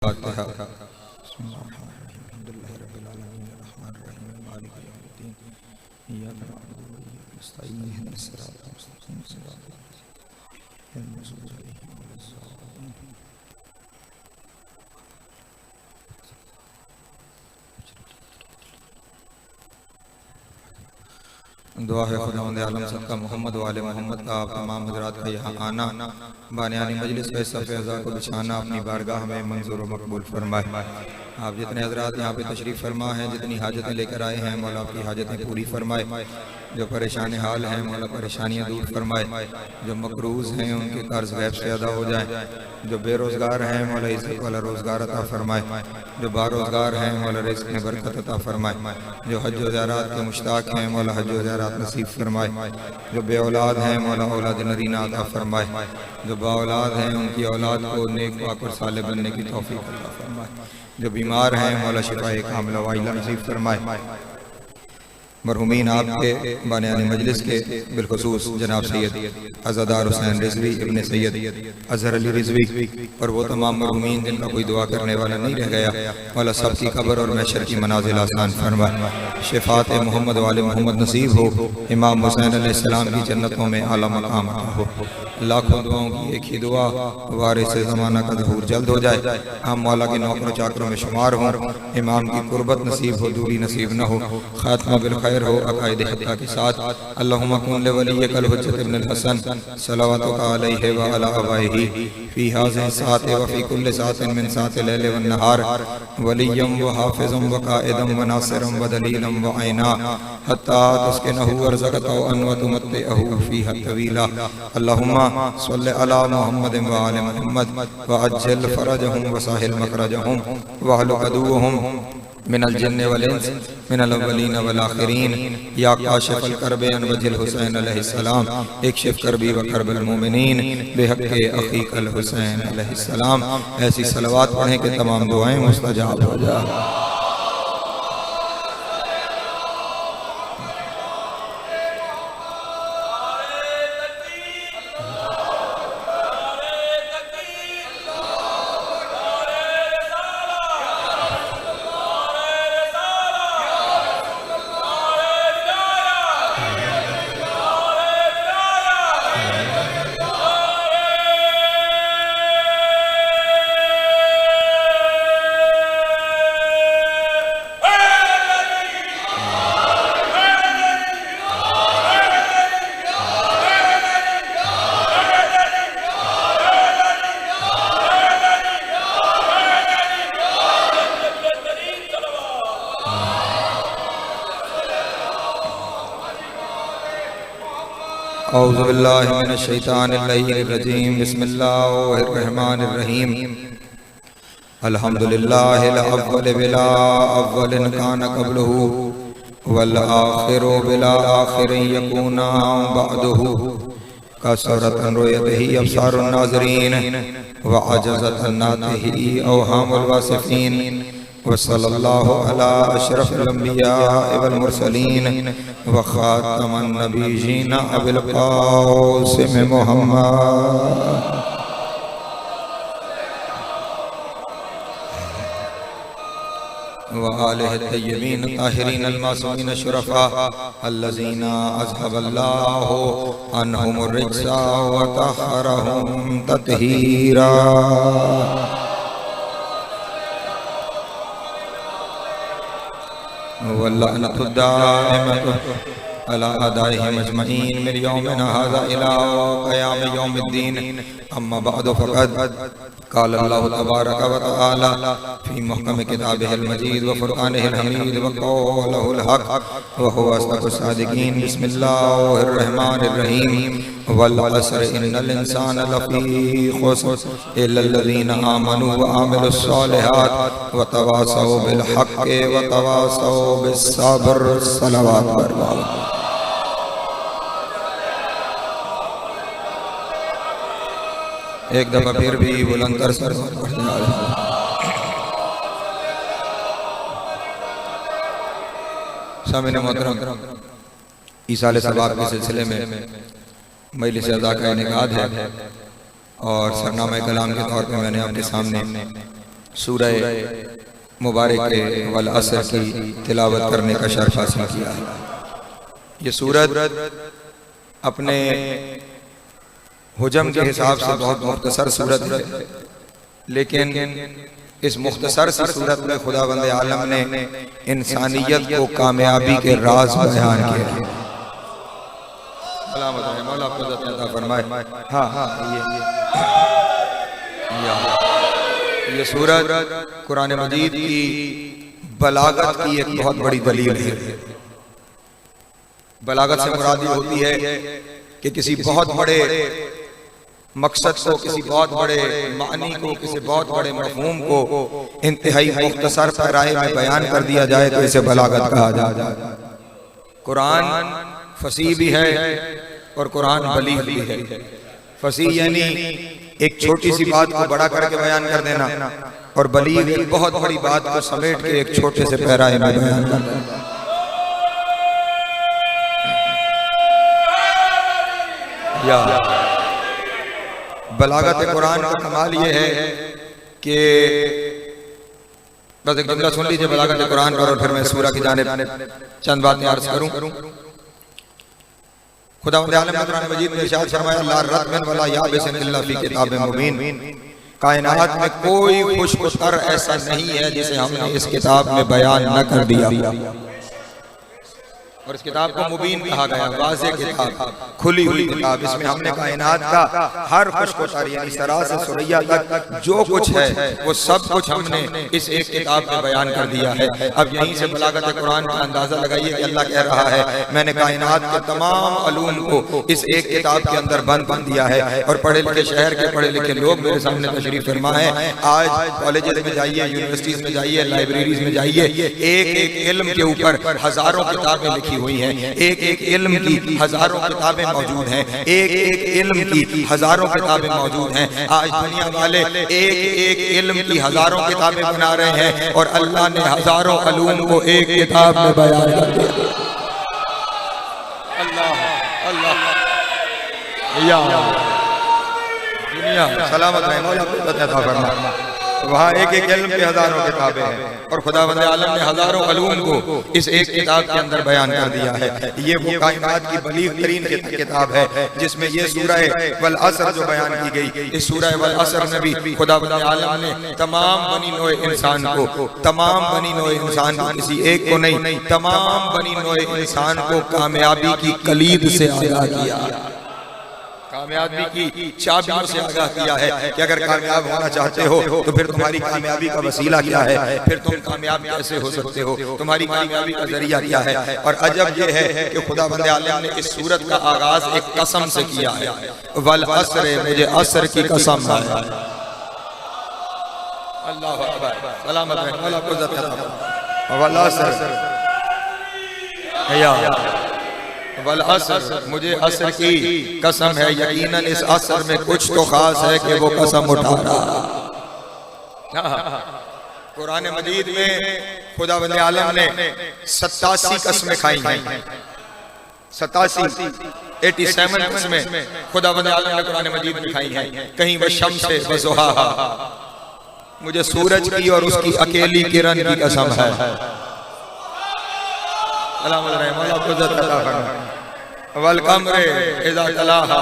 फातिहा। दुआ है खुदावंद आलम सबका मोहम्मद वाले मोहम्मद का आप तमाम हज़रात का यहाँ आना बानियानी मजलिस पे सफ़े अज़ा को बिछाना अपनी बारगाह में मंजूर व मकबूल फरमाए। आप जितने हज़रात यहाँ पे तशरीफ़ फरमा हैं, जितनी हाजतें लेकर आए हैं, मौला आपकी हाजतें पूरी फरमाए। जो परेशान हाल हैं मौला परेशानियाँ दूर फरमाए। जो मकरूज़ हैं उनके कर्ज गैब से अदा हो जाए। जो बेरोज़गार हैं मौला इज़्ज़त वाला रोज़गार अता फरमाए। जो बारोज़गार हैं मौला रिज़्क़ में बरकत अता फरमाए। जो हज व ज़ियारत के मुश्ताक हैं मौला हज व ज़ियारत नसीब फरमाए। जो बे औलाद हैं मौला औलाद नरीना अता फरमाए। जो बा औलाद हैं उनकी औलाद को नेक पाक और साले बनने की तौफीक अता फरमाए। जो बीमार हैं मौला शिफाए कामिला वाइला नसीब फरमाए। मरहुमीन आपके बानियानी मजलिस के बिलखुसूस जनाब सैयद अज़ादार हुसैन रिजवी इब्ने सैयद अज़हर अली रिजवी और वो तमाम मरहुमीन जिनका कोई दुआ करने वाला नहीं रह गया, मौला सब की कब्र और महशर की मनाजिल आसान फरमाए। शिफात मोहम्मद वाले मोहम्मद नसीब हो। इमाम हुसैन अलैहिस्सलाम की जन्नतों में आला मकाम हो। लाखों दुआओं की एक ही दुआ, वारिस ज़माना का ज़हूर जल्द हो जाए, हम मौला के नौकर चाकरों में शुमार हों। इमाम की कुर्बत नसीब हो, दूरी नसीब न हो, खात्मा बिल खैर हो अकायद हक़्क़ा के साथ। अल्लाहुम्मा कुन लिवलिय्यिकल हुज्जत इब्नुल हसन सलवातुका अलैहि व अला आबाइही फी हाज़िहि साअति व फी कुल्लि साअतिन मिन साअति लैल व नहार वलिय्यम व हाफ़िज़म व क़ाइदम व नासिरम व दलीलम व ऐना हत्ता तुस्किनहु वरज़क़तहु अन व तुमत्तिअहु फ़ीहा तवीला। अल्लाहुम्मा सल्लि अला मुहम्मद व आलि मुहम्मद व अज्जिल फ़रजहुम व साहिल मख़रजहुम व अहल अदुव्वहुम मिनल जिन्न वल इंस मिनल अव्वलीन वल आखिरीन या काशिफल कर्ब अन वजिल हुसैन अलैहिस्सलाम इक्शिफ कर्बी व कर्बल मोमिनीन बिहक़्क़ि अख़ीकल हुसैन अलैहिस्सलाम। ऐसी सलवात पढ़ें कि तमाम दुआएं मुस्तजाब हो जाए। औज़ु बिल्लाहि मिनश शैतानिर रजीम बिस्मिल्लाहिर रहमानिर रहीम। अल्हम्दुलिल्लाहिल अव्वल बिला अव्वलिन कान क़ब्लहु वल आखिरु बिला आखिरिन यकूना बअदहु कसरतन रुयतिही अब्सारुन नाज़रीन व अजज़त अन्नातिही अवहामुल वासिफ़ीन व सल्लल्लाहु अला अशरफिल अंबिया वल मुरसलीन व खातमन नबिय्यीन अबिल क़ासिम मुहम्मद व आलिहि तय्यबीन ताहिरीन अल-मासूमीन शुरफ़ा अल्लज़ीना अज़हबल्लाहु अन्हुमुर रिज्सा व तहहरहुम तत्हीरा। वल्लअनतु दाइमतु अला अदाइहिम अजमईन मिन यौमिना हाज़ा इला क़याम यौमिद्दीन। अम्मा बअदु फ़क़द क़ाल अल्लाहु तबारक व तआला फ़ी मुहकम किताबिहिल मजीद व फ़ुरक़ानिहिल हमीद व क़ौलिहिल हक़ व हुवा अस्दक़ुस सादिक़ीन। बिस्मिल्लाहिर रहमानिर रहीम। वल अस्र इन्नल इंसान लफ़ी खुस्र इल्लल्लज़ीना आमनू व आमिलुस सालिहात व तवासौ बिल हक़्क़ि व तवासौ बिस सब्र। सलावत बरबाद। एक दफा फिर भी बुलंदतर सर सामने मोहतरम ईसाल सवाब के सिलसिले में मजलिस अज़ा का इनेकाद है और सरनामा कलाम के तौर पर मैंने आपके सामने सूरह मुबारक वल असर की तिलावत करने का शर्फ हासिल किया है। ये सूरत अपने हुजम के हिसाब से बहुत मुख्तसर सूरत है, लेकिन इस मुख्तसर सी सूरत में खुदावंद आलम ने इंसानियत को कामयाबी के राज बयान किए। मौला आपको अता फरमाए। हाँ हाँ, ये सूरत कुरान मजीद की बलागत की एक बहुत बड़ी दलील है। बलागत से मुराद ये होती है कि किसी बहुत बड़े मकसद को, किसी बहुत बड़े मानी को, किसी बहुत बड़े मफहूम को इंतहाई मुख्तसर पैराए में बयान कर दिया जाए तो इसे बलागत कहा जाता है। कुरान फसीह भी है और कुरान बलीग भी है। फसीह यानी एक छोटी सी बात को बड़ा करके बयान कर देना, और बलीग एक बहुत बड़ी बात को समेट के एक छोटे से पैराए में बयान कर देना। या बलागत कुरान का कमाल ये है कि बस एक जुमला सुन लीजिए बलागत कुरान पर, और फिर मैं सूरह की जानिब चंद बातें अर्ज करूं। खुदावंद आलम ने कुरान मजीद में इरशाद फरमाया, ला रत्बन वला याबिसन इल्ला फी किताबिन मुबीन। कायनात में कोई खुशबूदार ऐसा नहीं है जिसे हमने इस किताब में बयान न कर दिया। और इस किताब को मुबीन कहा गया, वाज़ेह किताब, खुली हुई किताब। इसमें हमने कायनात का हर खुशबूदार यानी सरा से सुरैया तक जो कुछ है वो सब कुछ हमने इस एक किताब में बयान कर दिया है। अब यहीं से बलागत कुरान का अंदाजा लगाइए कि अल्लाह कह रहा है, मैंने कायनात के तमाम अलूम को इस एक किताब के अंदर बंद कर दिया है। और पढ़े लिखे शहर के पढ़े लिखे लोग मेरे सामने तशरीफ फरमा है। आज कॉलेजेस में जाइए, यूनिवर्सिटीज में जाइए, लाइब्रेरीज में जाइए, एक एक इल्म के ऊपर हजारों किताबें लिखी हुई हैं। एक एक इल्म की हजारों किताबें मौजूद हैं। एक एक इल्म की हजारों किताबें मौजूद हैं। आज दुनिया वाले एक एक इल्म की हजारों किताबें बना रहे हैं, और अल्लाह ने हजारों अलूम को एक किताब में बयान कर दिया। अल्लाह अल्लाह या दुनिया सलामत रहे, मौला अता फरमा। वहाँ एक एक इल्म की हजारों किताबें हैं, और खुदावंद आलम ने हजारों अलूम को इस एक किताब के अंदर बयान कर दिया है। ये वो कायनात की बलीग तरीन किताब है जिसमें ये सूरह वल असर जो बयान की गई, इस सूरह वल असर में भी खुदावंद आलम ने तमाम बनी नोए इंसान को, तमाम बनी नोए इंसान को, किसी एक को नहीं, तमाम बनी नोए इंसान को कामयाबी की कलीद से आगाह किया, कामयाबी की चाबियों से आगाह किया है कि अगर कामयाब होना चाहते हो तो फिर तुम्हारी कामयाबी का वसीला क्या है, फिर तुम कामयाब कैसे हो सकते हो, तुम्हारी कामयाबी का जरिया क्या है। और अजब यह है कि खुदावंद आलम ने इस सूरत का आगाज एक कसम से किया है, वल असर, मुझे असर की कसम है। अल्लाह अकबर, सलामत रहे, मौला आपको इज्जत अता फरमाए। वल असर या वल असर, मुझे असर की कसम है, यकीनन इस असर में कुछ तो खास है कि वो कसम उठा रहा। कुरान मजीद में खुदावंद आलम ने 87 कसमें खाई हैं। 87 कसमें खुदावंद आलम ने कुरान मजीद में खाई हैं। कहीं वह शम्स से वज़ुहाहा, मुझे सूरज की और उसकी अकेली किरण की कसम है। वल कमरे इज़ा तलाहा,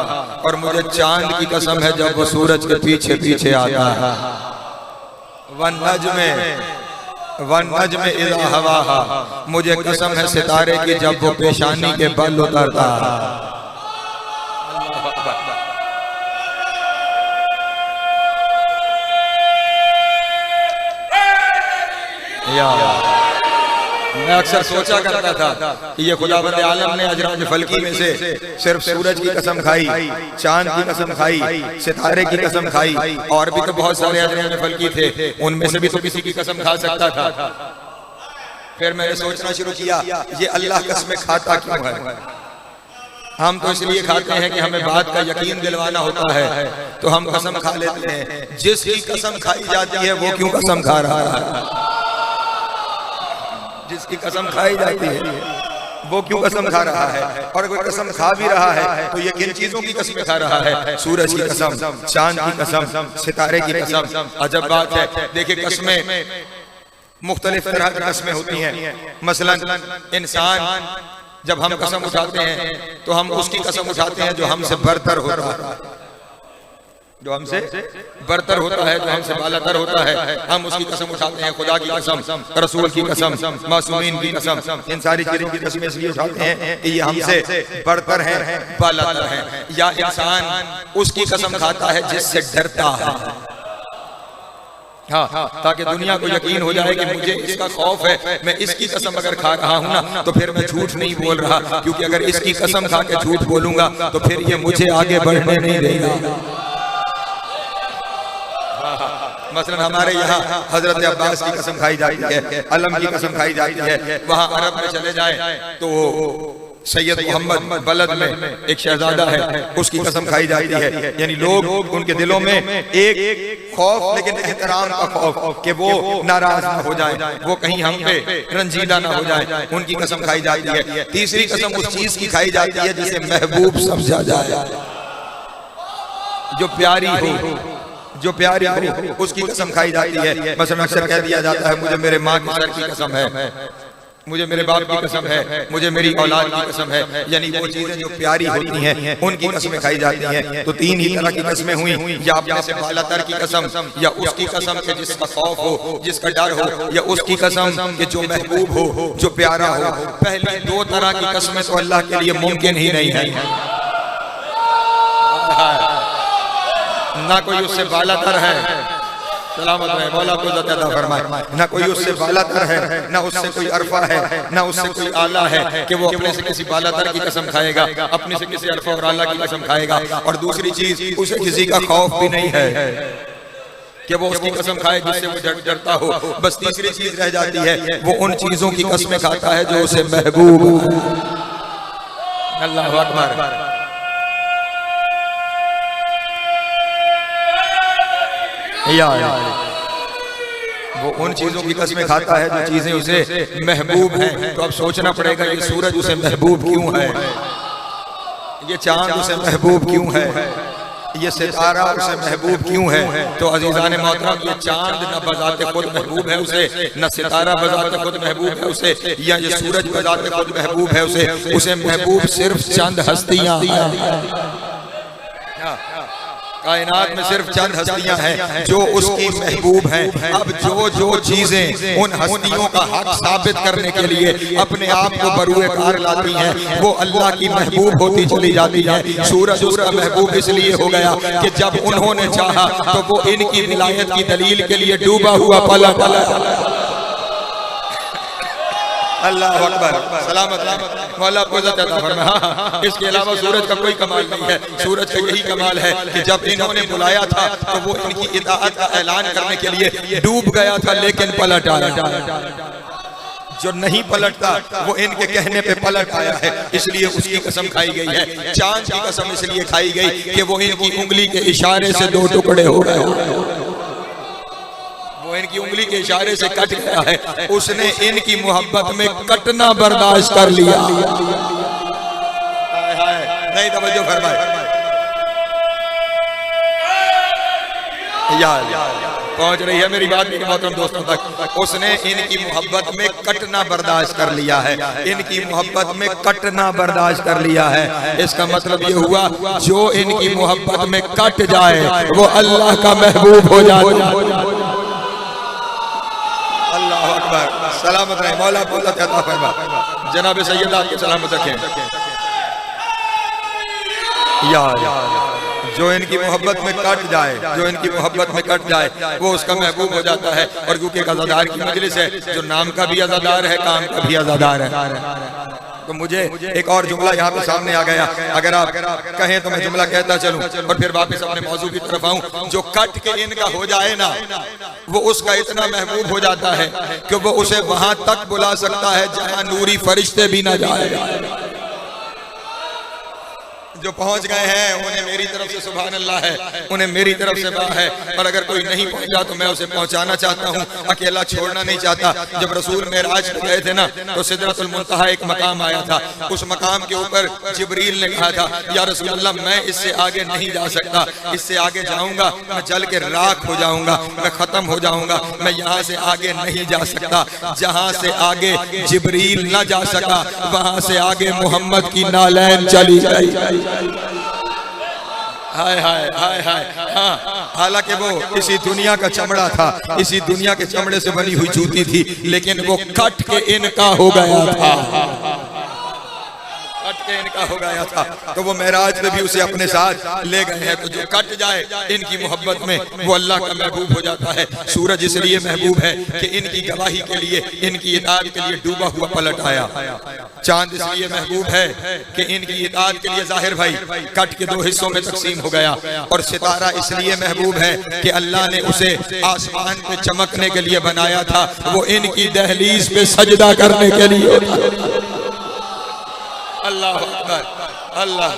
और मुझे चांद की कसम है जब वो सूरज के पीछे पीछे आता है। वन नज्म इज़ा हवाहा, मुझे कसम है सितारे की जब वो पेशानी के बल उतरता है। या मैं अक्सर सोचा करता था कि ये खुदावंद आलम ने अजराज फल्की में से सिर्फ सूरज की कसम खाई, चांद की कसम खाई, सितारे की कसम खाई, और भी तो बहुत सारे अजराज फल्की थे, उनमें से भी तो किसी की कसम खा सकता था। फिर मैंने सोचना शुरू किया ये अल्लाह कसमें खाता क्यों है। हम तो इसलिए खाते हैं कि हमें बात का यकीन दिलवाना होता है, तो हम कसम खा लेते हैं। जिसकी कसम खाई जाती है वो क्यों कसम खा रहा है? जिसकी कसम खाई जाती है वो क्यों कसम खा रहा है? और कोई कसम खा भी रहा है तो ये किन चीजों की कसम खा रहा है? सूरज की कसम, चांद की कसम, सितारे की कसम। अजब बात है, देखिए कसमें मुख्तलिफ तरह की कसमें होती हैं। मसलन इंसान जब हम कसम उठाते हैं तो हम उसकी कसम उठाते हैं जो हमसे बरतर होता है, जो हमसे बरतर होता है, जो हमसे बालातर होता है, हम उसकी कसम उठाते हैं। खुदा की कसम, रसूल की कसम, मासूमीन की कसम, इन सारी चीजों की कसम इसलिए उठाते हैं कि ये हमसे बरतर हैं, बालातर हैं। या इंसान उसकी कसम खाता है जिससे डरता है, हाँ, ताकि दुनिया को यकीन हो जाए कि मुझे इसका खौफ है। मैं इसकी कसम अगर खा रहा हूँ ना तो फिर मैं झूठ नहीं बोल रहा, क्योंकि अगर इसकी कसम खा के झूठ बोलूंगा तो फिर ये मुझे आगे बढ़ने नहीं देगा। मसलन हमारे यहाँ हजरत अब्बास की कसम खाई जाती है, अलम की कसम खाई जाती है। वहाँ अरब में चले जाए तो सैयद मोहम्मद बलद में एक शहजादा है, उसकी कसम खाई जाती है। यानी लोग उनके दिलों में एक खौफ, लेकिन एहतराम का खौफ कि वो नाराज ना हो जाए, वो कहीं हम पे रंजीदा ना हो जाए, उनकी कसम खाई जाती है। तीसरी कसम उस चीज की खाई जाती है जिसे महबूब समझा जाए, जो प्यारी हो, जो प्यारी हो, उसकी कसम खाई जाती है। मसलन अक्सर कह दिया जाता है मुझे मेरे माँ के सर की कसम है, मुझे मेरे बाप की कसम है, मुझे मेरी औलाद की कसम है। यानी वो चीजें जो प्यारी होती हैं उनकी कसमें खाई जाती हैं। तो तीन ही तरह की कसमें हुई, या अपने से बालातर की कसम, या उसकी कसम के जिसका खौफ हो, जिसका डर हो, या उसकी कसम के जो महबूब हो, जो प्यारा हो। पहली दो तरह की कसमें तो अल्लाह के लिए मुमकिन ही नहीं है, ना कोई उससे बालातर है, सलामत रहे, मौला को ज़िंदा फरमाए, ना कोई उससे बालातर है, ना उससे कोई अरफा है, ना उससे कोई आला है कि वो अपने से किसी बालातर की कसम खाएगा, अपने से किसी अरफा और आला की कसम खाएगा। और दूसरी चीज, उसे किसी का खौफ भी नहीं है कि वो उसकी कसम खाए जिससे वो डरता हो। बस तीसरी चीज रह जाती है, वो उन चीजों की कसमें खाता है जो उसे महबूब। अल्लाह अकबर। वो उन चीजों की कसमें खाता है जो चीजें उसे महबूब हैं। तो अब सोचना पड़ेगा ये सूरज उसे महबूब क्यों है, ये चांद उसे महबूब क्यों है, ये सितारा उसे महबूब क्यों है। तो अजीजान मोहतरम, ये चांद न बजाते खुद महबूब है उसे, न सितारा बजाते खुद महबूब है उसे, या ये सूरज बजाते खुद महबूब है उसे महबूब सिर्फ चंद हस्तियां हैं। कायनात में सिर्फ चंद हस्तियां हैं जो उसकी महबूब हैं। अब जो जो चीजें उन हस्तियों का हक साबित करने के लिए अपने आप को बरूए कार लाती हैं, वो अल्लाह की महबूब होती चली जाती है। सूरज उसका महबूब इसलिए हो गया कि जब उन्होंने चाहा तो वो इनकी विलायत की दलील के लिए डूबा हुआ पलट आया। अल्लाह अकबर, सलामत मौला को ज़िंदा फरमाए। इसके अलावा सूरज का कोई कमाल नहीं है। सूरज का यही कमाल है कि जब इन्होंने बुलाया था तो वो इनकी इताअत का ऐलान करने के लिए डूब गया था, लेकिन पलट आया। जो नहीं पलटता वो इनके कहने पे पलट आया है, इसलिए उसकी कसम खाई गई है। चांद की कसम इसलिए खाई गई कि वो इनकी उंगली के इशारे से दो टुकड़े हो गए, वो इनकी उंगली के इशारे से कट गया है। उसने इनकी मोहब्बत में कटना बर्दाश्त कर लिया। नहीं तवज्जो फरमाए, पहुंच रही है मेरी बात मेरे मोहतरम दोस्तों तक। उसने इनकी मोहब्बत में कटना बर्दाश्त कर लिया है, इनकी मोहब्बत में कटना बर्दाश्त कर लिया है। इसका मतलब ये हुआ जो इनकी मोहब्बत में कट जाए वो अल्लाह का महबूब हो जाए। अल्लाह अकबर, सलामत रहे, मौला बोला कहता फरमा। जनाब सैयदा के सलामत रखें। जो इनकी मोहब्बत में कट जाए, जो इनकी मोहब्बत में कट जाए वो उसका महबूब हो जाता है। और क्योंकि एक अज़ादार की मजलिस है, जो नाम का भी अज़ादार है, काम का भी अज़ादार है, तो मुझे एक और जुमला यहाँ पे सामने आ गया। अगर आप कहें तो मैं जुमला कहता चलूं और फिर वापस अपने मौजू की तरफ आऊं। जो कट के इनका हो जाए ना, वो उसका इतना महबूब हो जाता है कि वो उसे वहां तक बुला सकता है जहां नूरी फरिश्ते भी ना जाए, जो पहुंच गए हैं उन्हें मेरी तरफ से सुभान अल्लाह है, उन्हें मेरी तरफ से वाह है। और अगर कोई नहीं पहुंचा तो मैं उसे पहुंचाना चाहता हूं, अकेला छोड़ना नहीं चाहता। जब रसूल मेराज पे गए थे ना तो सिदरतुल मुंतहा एक मकाम आया था। उस मकाम के ऊपर जिब्रील ने कहा था, या रसूल अल्लाह मैं इससे आगे नहीं जा सकता, इससे आगे जाऊंगा मैं जल के राख हो जाऊंगा, मैं खत्म हो जाऊंगा, मैं यहाँ से आगे नहीं जा सकता। जहाँ से आगे जिब्रील न जा सका वहां से आगे मोहम्मद की नालैन चली गई। हाय हाय हाय हाय। हाँ, हालांकि वो इसी दुनिया का चमड़ा था, इसी दुनिया के चमड़े से बनी हुई जूती थी, लेकिन वो कट के इनका हो गया था, कट के इनका हो गया था। तो वो मेराज में भी उसे अपने साथ ले गए हैं। तो जो कट जाए इनकी मोहब्बत में वो अल्लाह का महबूब हो जाता है। सूरज इसलिए महबूब है कि इनकी गवाही के लिए, इनकी इताअत के लिए डूबा हुआ पलट आया। चांद इसलिए महबूब है कि इनकी इताअत के लिए जाहिर भाई कट के 2 हिस्सों में तकसीम हो गया। और सितारा इसलिए महबूब है कि अल्लाह ने उसे आसमान पे चमकने के लिए बनाया था, वो इनकी दहलीज पे सजदा करने के लिए। अल्लाह अकबर, अल्लाह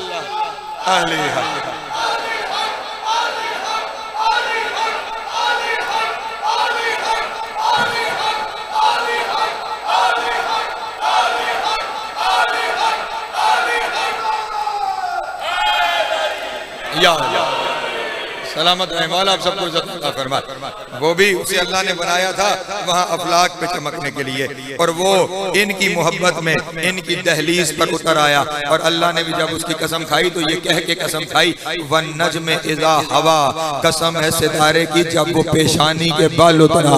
या सलामत रहे मौला, आप सबको इज्जत अता फरमाए। वो भी उसे अल्लाह ने बनाया था वहाँ अफलाक पे चमकने के लिए, और वो इनकी मोहब्बत में इनकी दहलीज पर उतर आया। और अल्लाह ने भी जब उसकी कसम खाई तो ये कह के कसम खाई, वन नज्म इज़ा हवा, कसम है सितारे की जब वो पेशानी के बाल उतरा।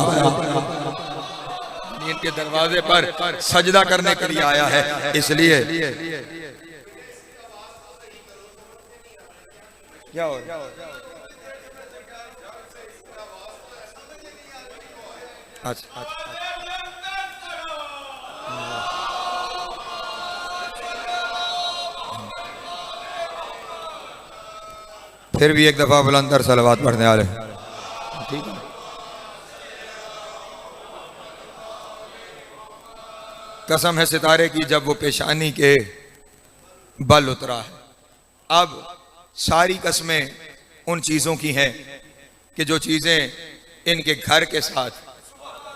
इनके दरवाजे पर सजदा करने के लिए आया है। इसलिए क्या हो अच्छा, फिर भी एक दफा बुलंदर सलवात पढ़ने वाले। ठीक है, कसम है सितारे की जब वो पेशानी के बल उतरा है। अब सारी कसमें उन चीजों की हैं कि जो चीजें इनके घर के साथ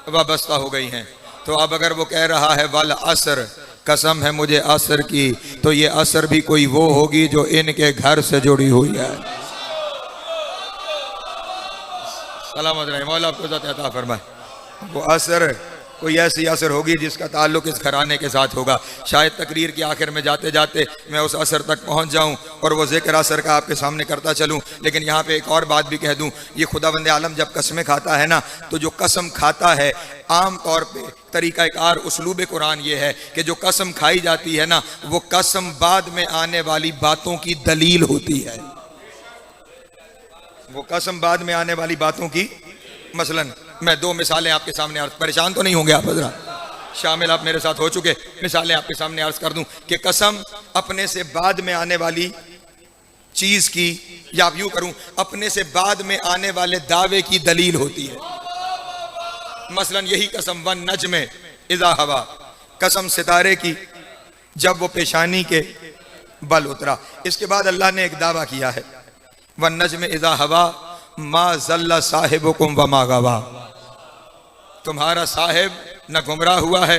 वाबस्ता हो गई हैं। तो अब अगर वो कह रहा है वल असर, कसम है मुझे असर की, तो ये असर भी कोई वो होगी जो इनके घर से जुड़ी हुई है। सलामत रहे मौला, आपको इज्जत अता फरमाए। वो असर कोई ऐसी असर होगी जिसका ताल्लुक इस घराने के साथ होगा। शायद तकरीर के आखिर में जाते जाते मैं उस असर तक पहुंच जाऊं और वो जिक्र असर का आपके सामने करता चलूं। लेकिन यहाँ पे एक और बात भी कह दूं, ये खुदावंद आलम जब कसमें खाता है ना, तो जो कसम खाता है आम तौर पे तरीक़ाकार उस्लूब कुरान ये है कि जो कसम खाई जाती है ना, वो कसम बाद में आने वाली बातों की दलील होती है। वो कसम बाद में आने वाली बातों की, मसलन मैं 2 मिसालें आपके सामने अर्ज, परेशान तो नहीं होंगे आप हजरा, शामिल आप मेरे साथ हो चुके, मिसालें आपके सामने अर्ज कर दूं कि कसम अपने से बाद में आने वाली चीज की, या यूं करूं अपने से बाद में आने वाले दावे की दलील होती है। मसलन यही कसम वन नज्म इज़ा हवा, कसम सितारे की जब वो पेशानी के बल उतरा। इसके बाद अल्लाह ने एक दावा किया है, वन नज्म इज़ा हवा मा ज़ल्ला साहिबुकुम व मा गवा, तुम्हारा साहिब न गुमराह हुआ है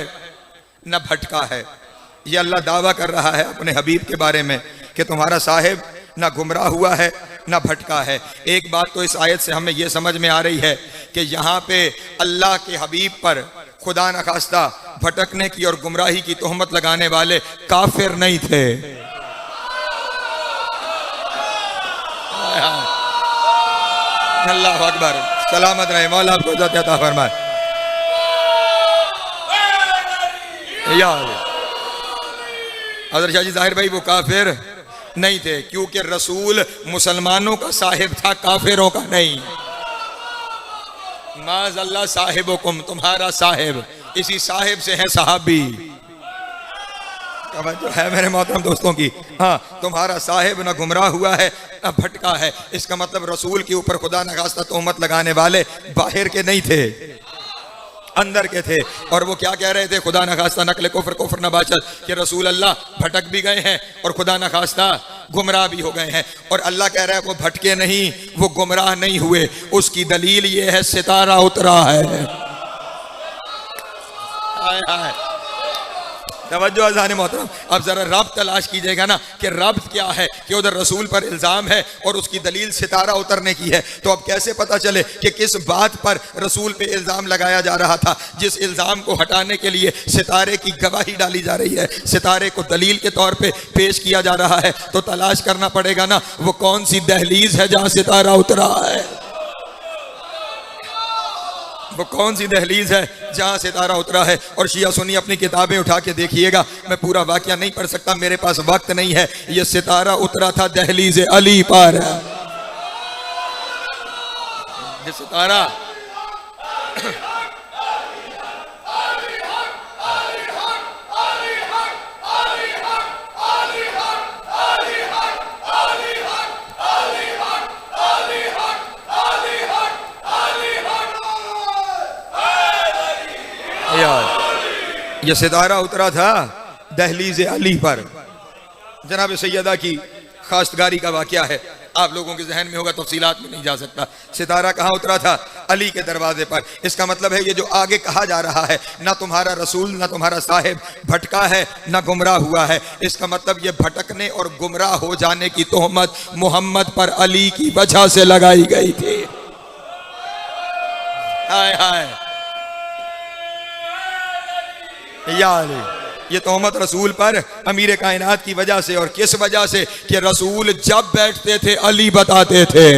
न भटका है। ये अल्लाह दावा कर रहा है अपने हबीब के बारे में कि तुम्हारा साहिब न गुमराह हुआ है न भटका है। एक बात तो इस आयत से हमें यह समझ में आ रही है कि यहाँ पे अल्लाह के हबीब पर खुदा न खास्ता भटकने की और गुमराही की तोहमत लगाने वाले काफिर नहीं थे। अल्लाह अकबर, सलामत रहे मौला, आपको इज्जत अता फरमाए। हज़रत शाह जी ज़ाहिर भाई वो काफिर नहीं थे, क्योंकि रसूल मुसलमानों का साहिब था, काफिरों का नहीं। माज़ल्ला साहिबुकुम, तुम्हारा साहिब, इसी साहिब से है सहाबी, जो है मेरे मोहतरम दोस्तों की। हाँ, तुम्हारा साहिब न गुमराह हुआ है न भटका है। इसका मतलब रसूल के ऊपर खुदा न खास्ता तोहमत लगाने वाले बाहर के नहीं थे, अंदर के थे। और वो क्या कह रहे थे, खुदा न खास्ता नकल कुफ्र कुफ्र न बाचत, कि रसूल अल्लाह भटक भी गए हैं और खुदा न खास्ता गुमराह भी हो गए हैं। और अल्लाह कह रहा है वो भटके नहीं, वो गुमराह नहीं हुए। उसकी दलील ये है सितारा उतरा है। हाय हाय, तवज्जो अज़ान मोहतरम। अब जरा रब तलाश कीजिएगा ना कि रब क्या है, कि उधर रसूल पर इल्जाम है और उसकी दलील सितारा उतरने की है। तो अब कैसे पता चले कि किस बात पर रसूल पे इल्जाम लगाया जा रहा था? जिस इल्जाम को हटाने के लिए सितारे की गवाही डाली जा रही है, सितारे को दलील के तौर पे पेश किया जा रहा है, तो तलाश करना पड़ेगा ना वो कौन सी दहलीज है जहां सितारा उतरा है। वो कौन सी दहलीज है जहां सितारा उतरा है। और शिया सुन्नी अपनी किताबें उठा के देखिएगा, मैं पूरा वाकया नहीं पढ़ सकता, मेरे पास वक्त नहीं है। ये सितारा उतरा था दहलीज अली पर। ये सितारा ये सितारा उतरा था दहलीज अली पर। जनाब सैयदा की खास्तगारी का वाकया है, आप लोगों के जहन में होगा, तफसीलात में नहीं जा सकता। सितारा कहाँ उतरा था? अली के दरवाजे पर। इसका मतलब है ये जो आगे कहा जा रहा है, ना तुम्हारा रसूल ना तुम्हारा साहिब भटका है ना गुमराह हुआ है, इसका मतलब ये भटकने और गुमराह हो जाने की तोहमत मोहम्मद पर अली की वजह से लगाई गई थी। हाय हाय, ये तोहमत रसूल पर अमीर कायनात की वजह से। और किस वजह से? कि रसूल जब बैठते थे अली बताते थे।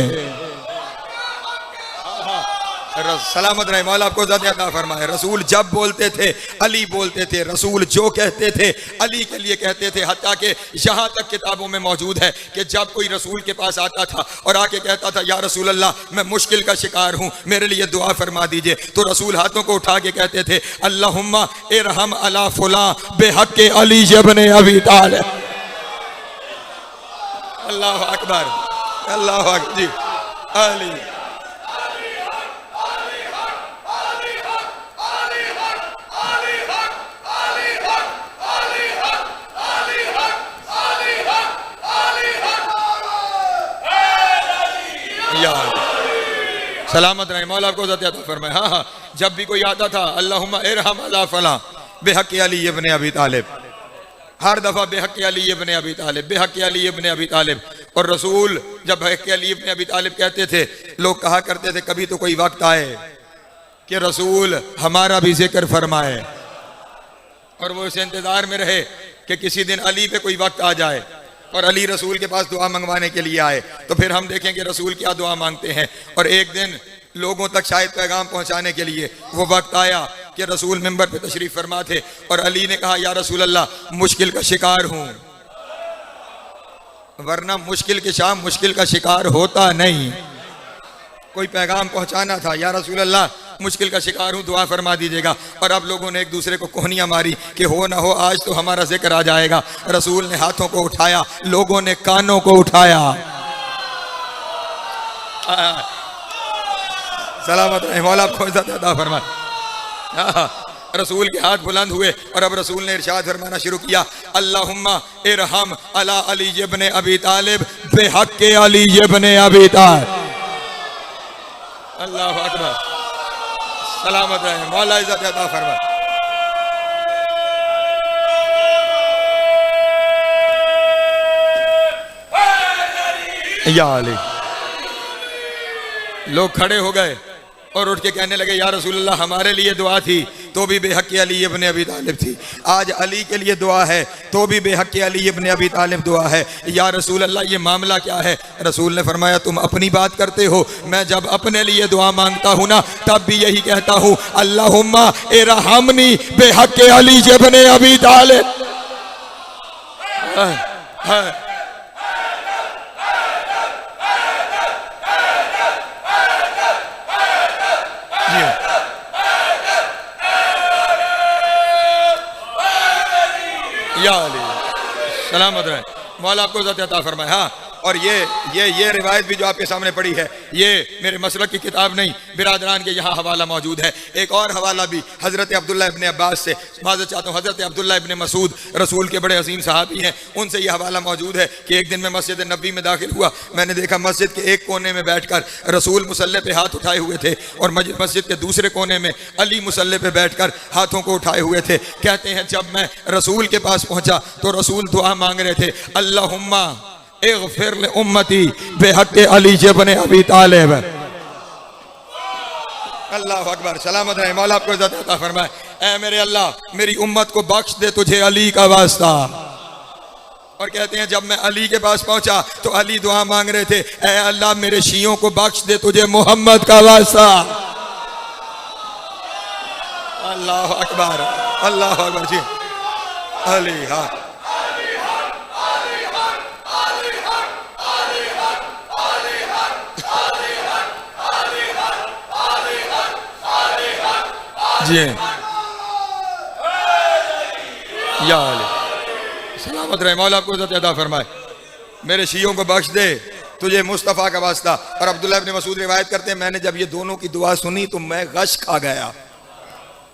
सलामत रहे मौला आपको ज़िंदगी अता फरमाए। रसूल जब बोलते थे अली बोलते थे, रसूल जो कहते थे अली के लिए कहते थे। हत्ता कि यहाँ तक किताबों में मौजूद है कि जब कोई रसूल के पास आता था और आके कहता था या रसूल अल्लाह मैं मुश्किल का शिकार हूँ, मेरे लिए दुआ फरमा दीजिए, तो रसूल हाथों को उठा के कहते थे अल्लाहुम्मा इरहम अला फुला बेहक़ अली इब्न अबी तालिब। अल्लाह अकबर, अल्लाह अकबर जी। अली सलामत रहे मौला आपको ज़िंदगी अता फरमाए। हाँ हाँ, जब भी कोई आता था अल्लाहुम्मा इरहम अला फला बेहक़ अली इब्न अबी तालिब, हर दफ़ा बेहक़ अली इब्न अबी तालिब, बेहक़ अली इब्न अबी तालिब। और रसूल जब बेहक़ अली इब्न अबी तालिब कहते थे, लोग कहा करते थे कभी तो कोई वक्त आए कि रसूल हमारा भी जिक्र फरमाए। और वो इस इंतज़ार में रहे कि किसी दिन अली पे कोई वक्त आ जाए और अली रसूल के पास दुआ मंगवाने के लिए आए, तो फिर हम देखेंगे रसूल क्या दुआ मांगते हैं। और एक दिन लोगों तक शायद पैगाम पहुंचाने के लिए वो वक्त आया कि रसूल मिंबर पे तशरीफ फरमा थे और अली ने कहा या रसूल अल्लाह मुश्किल का शिकार हूं, वरना मुश्किल के शाम मुश्किल का शिकार होता नहीं। कोई पैगाम पहुंचाना था, या रसूल अल्लाह मुश्किल का शिकार हूं, दुआ फरमा दीजिएगा। और अब लोगों ने एक दूसरे को कोहनियां मारी कि हो ना हो आज तो हमारा जिक्र आ जाएगा। रसूल ने हाथों को उठाया, लोगों ने कानों को उठाया। सलामत रहे मौला आपको इज्जत अता फरमाए। रसूल के हाथ बुलंद हुए और अब रसूल ने इरशाद फरमाना शुरू किया अल्लाहुम्मा इरहम अला अली इब्न अबी तालिब बेहक़ अली इब्न अबी तालिब। अल्लाह अकबर, सलामत रहे मौला इज्जत अता फरमाए। या अली। लोग खड़े हो गए और उठ के कहने लगे या रसूल अल्लाह हमारे लिए दुआ थी तो भी बेहक़ अली इब्न अबी तालिब थी, आज अली के लिए दुआ है तो भी बेहक़ अली इब्न अबी तालिब दुआ है। या रसूल अल्लाह ये मामला क्या है? रसूल ने फरमाया तुम अपनी बात करते हो, मैं जब अपने लिए दुआ मांगता हूँ ना तब भी यही कहता हूँ अल्लाहुम्मा इरहमनी बेहक़ अली इब्न अबी तालिब। या अली, सलामत रहे मौला आपको इज्जत अता फरमाए। हाँ, और ये रिवायत भी जो आपके सामने पड़ी है, ये मेरे मसलक की किताब नहीं, बिरादरान के यहाँ हवाला मौजूद है। एक और हवाला भी हज़रत अब्दुल्लाह इब्ने अब्बास से, माज़रत चाहता हूँ, हज़रत अब्दुल्लाह इब्ने मसूद रसूल के बड़े अजीम सहाबी हैं, उनसे ये हवाला मौजूद है कि एक दिन मैं मस्जिद नबी में दाखिल हुआ, मैंने देखा मस्जिद के एक कोने में बैठकर रसूल मुसल्ले पे हाथ उठाए हुए थे और मस्जिद के दूसरे कोने में अली मुसल्ले पे बैठकर हाथों को उठाए हुए थे। कहते हैं जब मैं रसूल के पास पहुंचा तो रसूल दुआ मांग रहे थे, अल्लाहुम्मा इग़फिर li उम्मती बेहक़्क़े अली इब्न अबी तालिब। अल्लाह अकबर, सलामत रहे, मौला आपको इज़्ज़त अता फरमाए। ऐ मेरे अल्लाह, मेरी उम्मत को बख्श दे तुझे अली का वास्ता। और कहते हैं जब मैं अली के पास पहुंचा तो अली दुआ मांग रहे थे, ऐ अल्लाह मेरे शियों को बख्श दे तुझे मोहम्मद का वास्ता। अल्लाह अकबर, अल्लाह अकबर जी। अली हाँ जी, या अली, सलामत रहे, मौला आपको इज़्ज़त अता फरमाए। मेरे शियों को बख्श दे तुझे मुस्तफ़ा का वास्ता। और अब्दुल्लाह इब्ने मसूद रिवायत करते हैं, मैंने जब ये दोनों की दुआ सुनी तो मैं गश खा गया,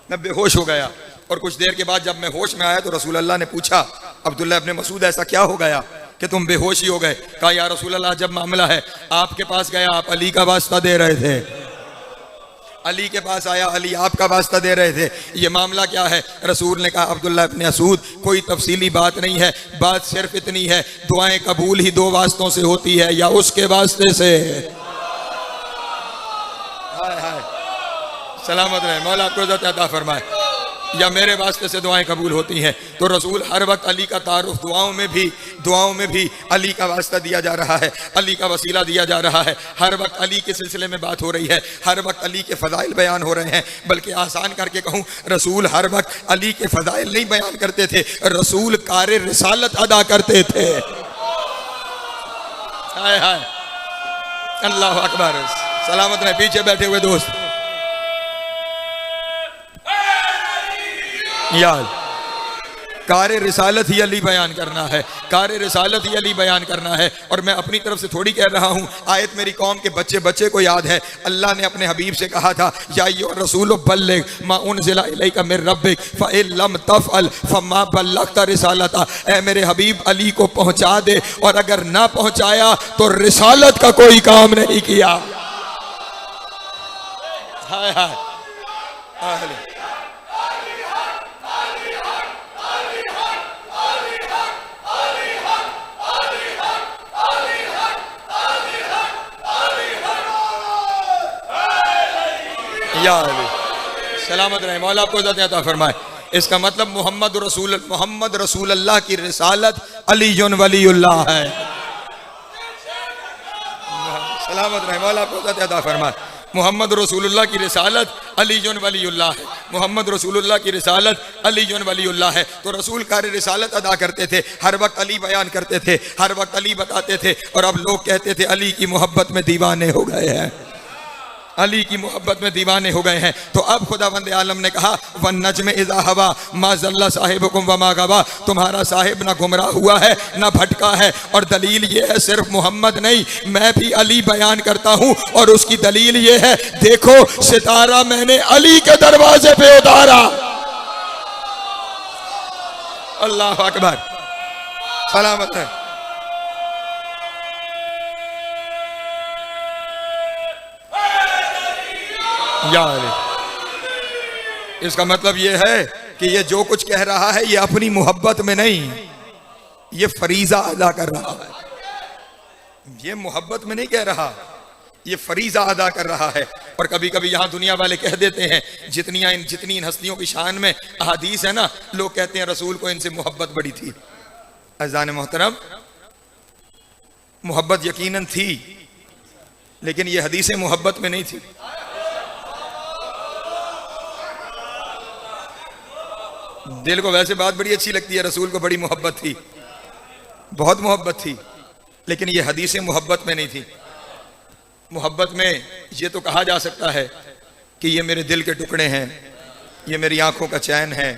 मैं बेहोश हो गया। और कुछ देर के बाद जब मैं होश में आया तो रसूल अल्लाह ने पूछा, अब्दुल्लाह इब्ने मसूद ऐसा क्या हो गया कि तुम बेहोश ही हो गए? कहा या रसूल अल्लाह, जब मामला है आपके पास गया, आप अली का वास्ता दे रहे थे, अली के पास आया, अली आपका वास्ता दे रहे थे, ये मामला क्या है? रसूल ने कहा, अब्दुल्लाह इब्ने मसूद कोई तफसीली बात नहीं है, बात सिर्फ इतनी है, दुआएं कबूल ही दो वास्तों से होती है, या उसके वास्ते से। हाय हाय, सलामत रहे, मौला आपको इज़्ज़त अता फरमाए। या मेरे वास्ते से दुआएं कबूल होती हैं। तो रसूल हर वक्त अली का तारुफ, दुआओं में भी अली का वास्ता दिया जा रहा है, अली का वसीला दिया जा रहा है। हर वक्त अली के सिलसिले में बात हो रही है, हर वक्त अली के फ़ज़ाइल बयान हो रहे हैं। बल्कि आसान करके कहूँ, रसूल हर वक्त अली के फ़ज़ाइल नहीं बयान करते थे, रसूल कार रिसालत अदा करते थे। हाय हाय, अल्लाह अकबर, सलामत रहे पीछे बैठे हुए दोस्त। यार कार रिसालत ही अली बयान करना है, कार रिसालत ही अली बयान करना है। और मैं अपनी तरफ से थोड़ी कह रहा हूँ, आयत मेरी कौम के बच्चे बच्चे को याद है। अल्लाह ने अपने हबीब से कहा था, या अय्युहर रसूल बल्लिग मा उनज़िला इलैका मिर रब्बिक फ़इन लम तफ़अल फ़मा बल्लग़्ता रिसालता। ऐ मेरे हबीब अली को पहुँचा दे, और अगर ना पहुँचाया तो रिसालत का कोई काम नहीं किया। हाय हाय, या अली, सलामत रहे, मौला आपको इज़्ज़त अता फरमाए। इसका मतलब मोहम्मद रसूल अल्लाह की रिसालत अली वलीउल्लाह है। सलामत रहे, मौला आपको इज़्ज़त अता फरमाए। मोहम्मद रसूलुल्लाह की रिसालत अली वलीउल्लाह है, मोहम्मद रसूलुल्लाह की रिसालत अली वलीउल्लाह है। तो रसूल कार रिसालत अदा करते थे, हर वक्त अली बयान करते थे, हर वक्त अली बताते थे। और अब लोग कहते थे अली की मोहब्बत में दीवाने हो गए हैं, अली की मोहब्बत में दीवाने हो गए हैं। तो अब खुदावंद आलम ने कहा, वन नज्म इज़ा हवा मा ज़ल्ला साहिबुकुम व मा गवा, तुम्हारा साहिब ना गुमराह हुआ है ना भटका है। और दलील ये है, सिर्फ मोहम्मद नहीं, मैं भी अली बयान करता हूँ। और उसकी दलील ये है, देखो सितारा मैंने अली के दरवाजे पे उतारा। अल्लाह अकबर, सलामत है। या इसका मतलब यह है कि ये जो कुछ कह रहा है ये अपनी मोहब्बत में नहीं, ये फरीजा अदा कर रहा है। ये मोहब्बत में नहीं कह रहा, ये फरीजा अदा कर रहा है। और कभी कभी यहाँ दुनिया वाले कह देते हैं, जितनी इन हस्तियों की शान में अहादीस है ना, लोग कहते हैं रसूल को इनसे मोहब्बत बड़ी थी। अज़ान मोहतरम, मोहब्बत यकीनन थी, लेकिन ये हदीसें मोहब्बत में नहीं थी। दिल को वैसे बात बड़ी अच्छी लगती है, रसूल को बड़ी मोहब्बत थी, बहुत मोहब्बत थी, लेकिन ये हदीसें मोहब्बत में नहीं थी। मोहब्बत में ये तो कहा जा सकता है कि ये मेरे दिल के टुकड़े हैं, ये मेरी आंखों का चैन है,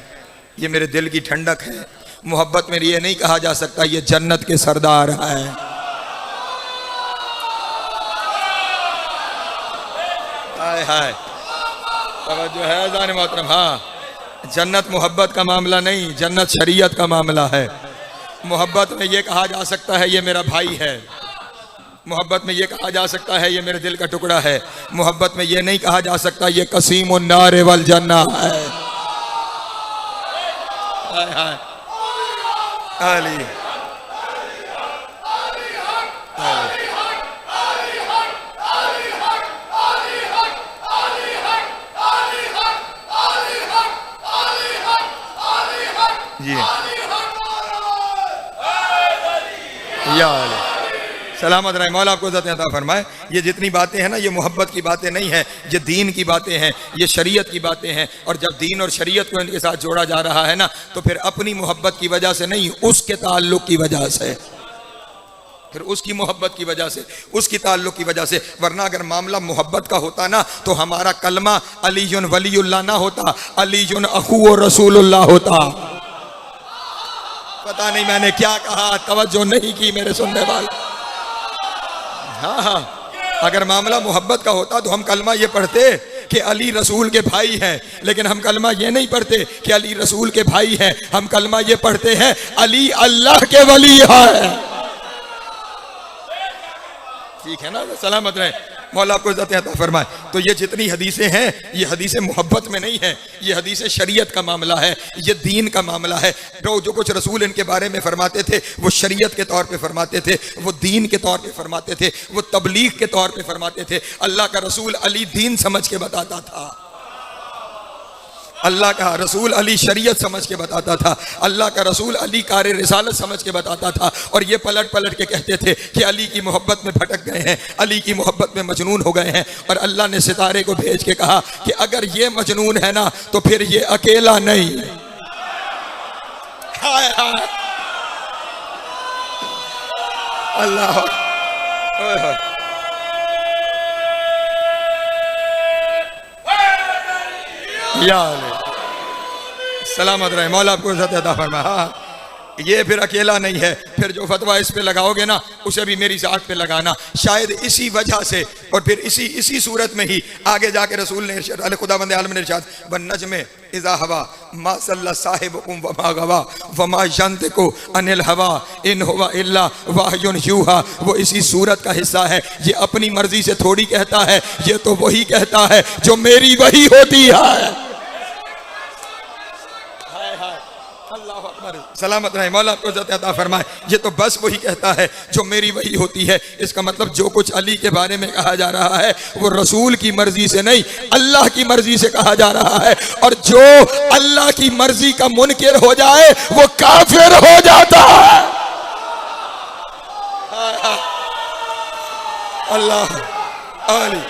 ये मेरे दिल की ठंडक है। मोहब्बत में ये नहीं कहा जा सकता ये जन्नत के सरदार है। हाय हाय, तवज्जो है जाने मोहतरम। हाँ, जन्नत मोहब्बत का मामला नहीं, जन्नत शरीयत का मामला है। मोहब्बत में ये कहा जा सकता है ये मेरा भाई है, मोहब्बत में ये कहा जा सकता है ये मेरे दिल का टुकड़ा है। मोहब्बत में ये नहीं कहा जा सकता ये कसीमुन नार वल जन्ना है। हाय हाय, अली जी, या सलामत रहे, मौला आपको इज़्ज़त अता फरमाए। ये जितनी बातें हैं ना, ये मोहब्बत की बातें नहीं हैं, ये दीन की बातें हैं, ये शरीयत की बातें हैं। और जब दीन और शरीयत को इनके साथ जोड़ा जा रहा है ना, तो फिर अपनी मोहब्बत की वजह से नहीं, उसके ताल्लुक की वजह से, फिर उसकी मोहब्बत की वजह से, उसकी ताल्लुक की वजह से। वरना अगर मामला मोहब्बत का होता ना, तो हमारा कलमा अलीयुन वलीउल्लाह ना होता, अलीयुन अखू और रसूलुल्लाह होता। पता नहीं मैंने क्या कहा, तवज्जो नहीं की मेरे सुनने वाले। हाँ हाँ, अगर मामला मोहब्बत का होता तो हम कलमा ये पढ़ते कि अली रसूल के भाई हैं, लेकिन हम कलमा ये नहीं पढ़ते कि अली रसूल के भाई हैं, हम कलमा ये पढ़ते हैं अली अल्लाह के वली है। ठीक है ना, सलामत रहे, मौला आपको इज़्ज़त अता फरमाए। तो ये जितनी हदीसें हैं, ये हदीसें मोहब्बत में नहीं है, ये हदीसें शरीयत का मामला है, ये दीन का मामला है। जो कुछ रसूल इनके बारे में फरमाते थे वो शरीयत के तौर पे फरमाते थे, वो दीन के तौर पे फरमाते थे, वो तबलीग के तौर पे फरमाते थे। अल्लाह का रसूल अली दीन समझ के बताता था, अल्लाह का रसूल अली शरीयत समझ के बताता था, अल्लाह का रसूल अली कार रिसालत समझ के बताता था। और ये पलट पलट के कहते थे कि अली की मोहब्बत में भटक गए हैं, अली की मोहब्बत में मजनून हो गए हैं। और अल्लाह ने सितारे को भेज के कहा कि अगर ये मजनून है ना, तो फिर ये अकेला नहीं। हाय हाय, अल्लाह, या सलामत रहे, मौला आपको इज़्ज़त अता फरमाए। हाँ, ये फिर अकेला नहीं है, फिर जो फतवा इस पे लगाओगे ना, उसे भी मेरी ज़ात पे लगाना। शायद इसी वजह से और फिर इसी सूरत में ही आगे जाके रसूल ने इरशाद, खुदावंद आलम ने इरशाद, वन्नज्म इज़ा हवा मा सल्ला साहिबुकुम वमा गवा वमा यंतिकु अनिल हवा इन हुवा इल्ला वाह्युन यूहा। वो इसी सूरत का हिस्सा है। ये अपनी मर्जी से थोड़ी कहता है, ये तो वही कहता है जो मेरी वही होती है। सलामत रहे, मौला आपको इज़्ज़त अता फरमाए। ये तो बस वही कहता है जो मेरी वही होती है। इसका मतलब जो कुछ अली के बारे में कहा जा रहा है वो रसूल की मर्जी से नहीं, अल्लाह की मर्जी से कहा जा रहा है। और जो अल्लाह की मर्जी का मुनकिर हो जाए वो काफिर हो जाता है। अल्लाह अली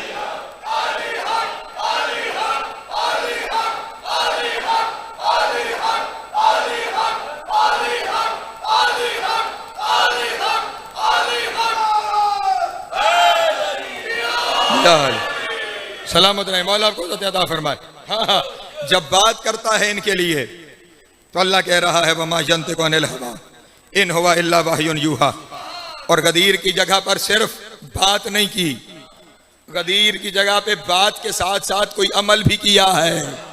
सलामत रहे, मौला आपको इज़्ज़त अता फरमाए। हाँ हाँ, जब बात करता है इनके लिए तो अल्लाह कह रहा है वमा यंतिकु अनिल हवा इन हुवा इल्ला वाह्युन यूहा। और गदीर की जगह पर सिर्फ बात नहीं की, गदीर की जगह पे बात के साथ साथ कोई अमल भी किया है,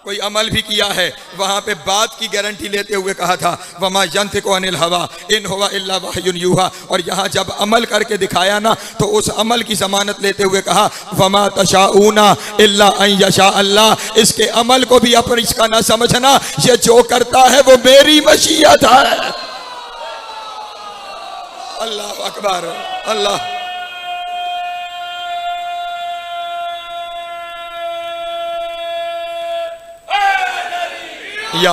कोई अमल भी किया है। वहां पे बात की गारंटी लेते हुए कहा था वमा यंतिकु अनिल हवा इन हुवा इल्ला वाह्युन यूहा। और यहाँ जब अमल करके दिखाया ना, तो उस अमल की जमानत लेते हुए कहा वमा तशाऊना इल्ला अन यशा अल्लाह। इसके अमल को भी अपन इसका ना समझना, ये जो करता है वो मेरी मशीयत है। अल्लाह अकबर, अल्लाह या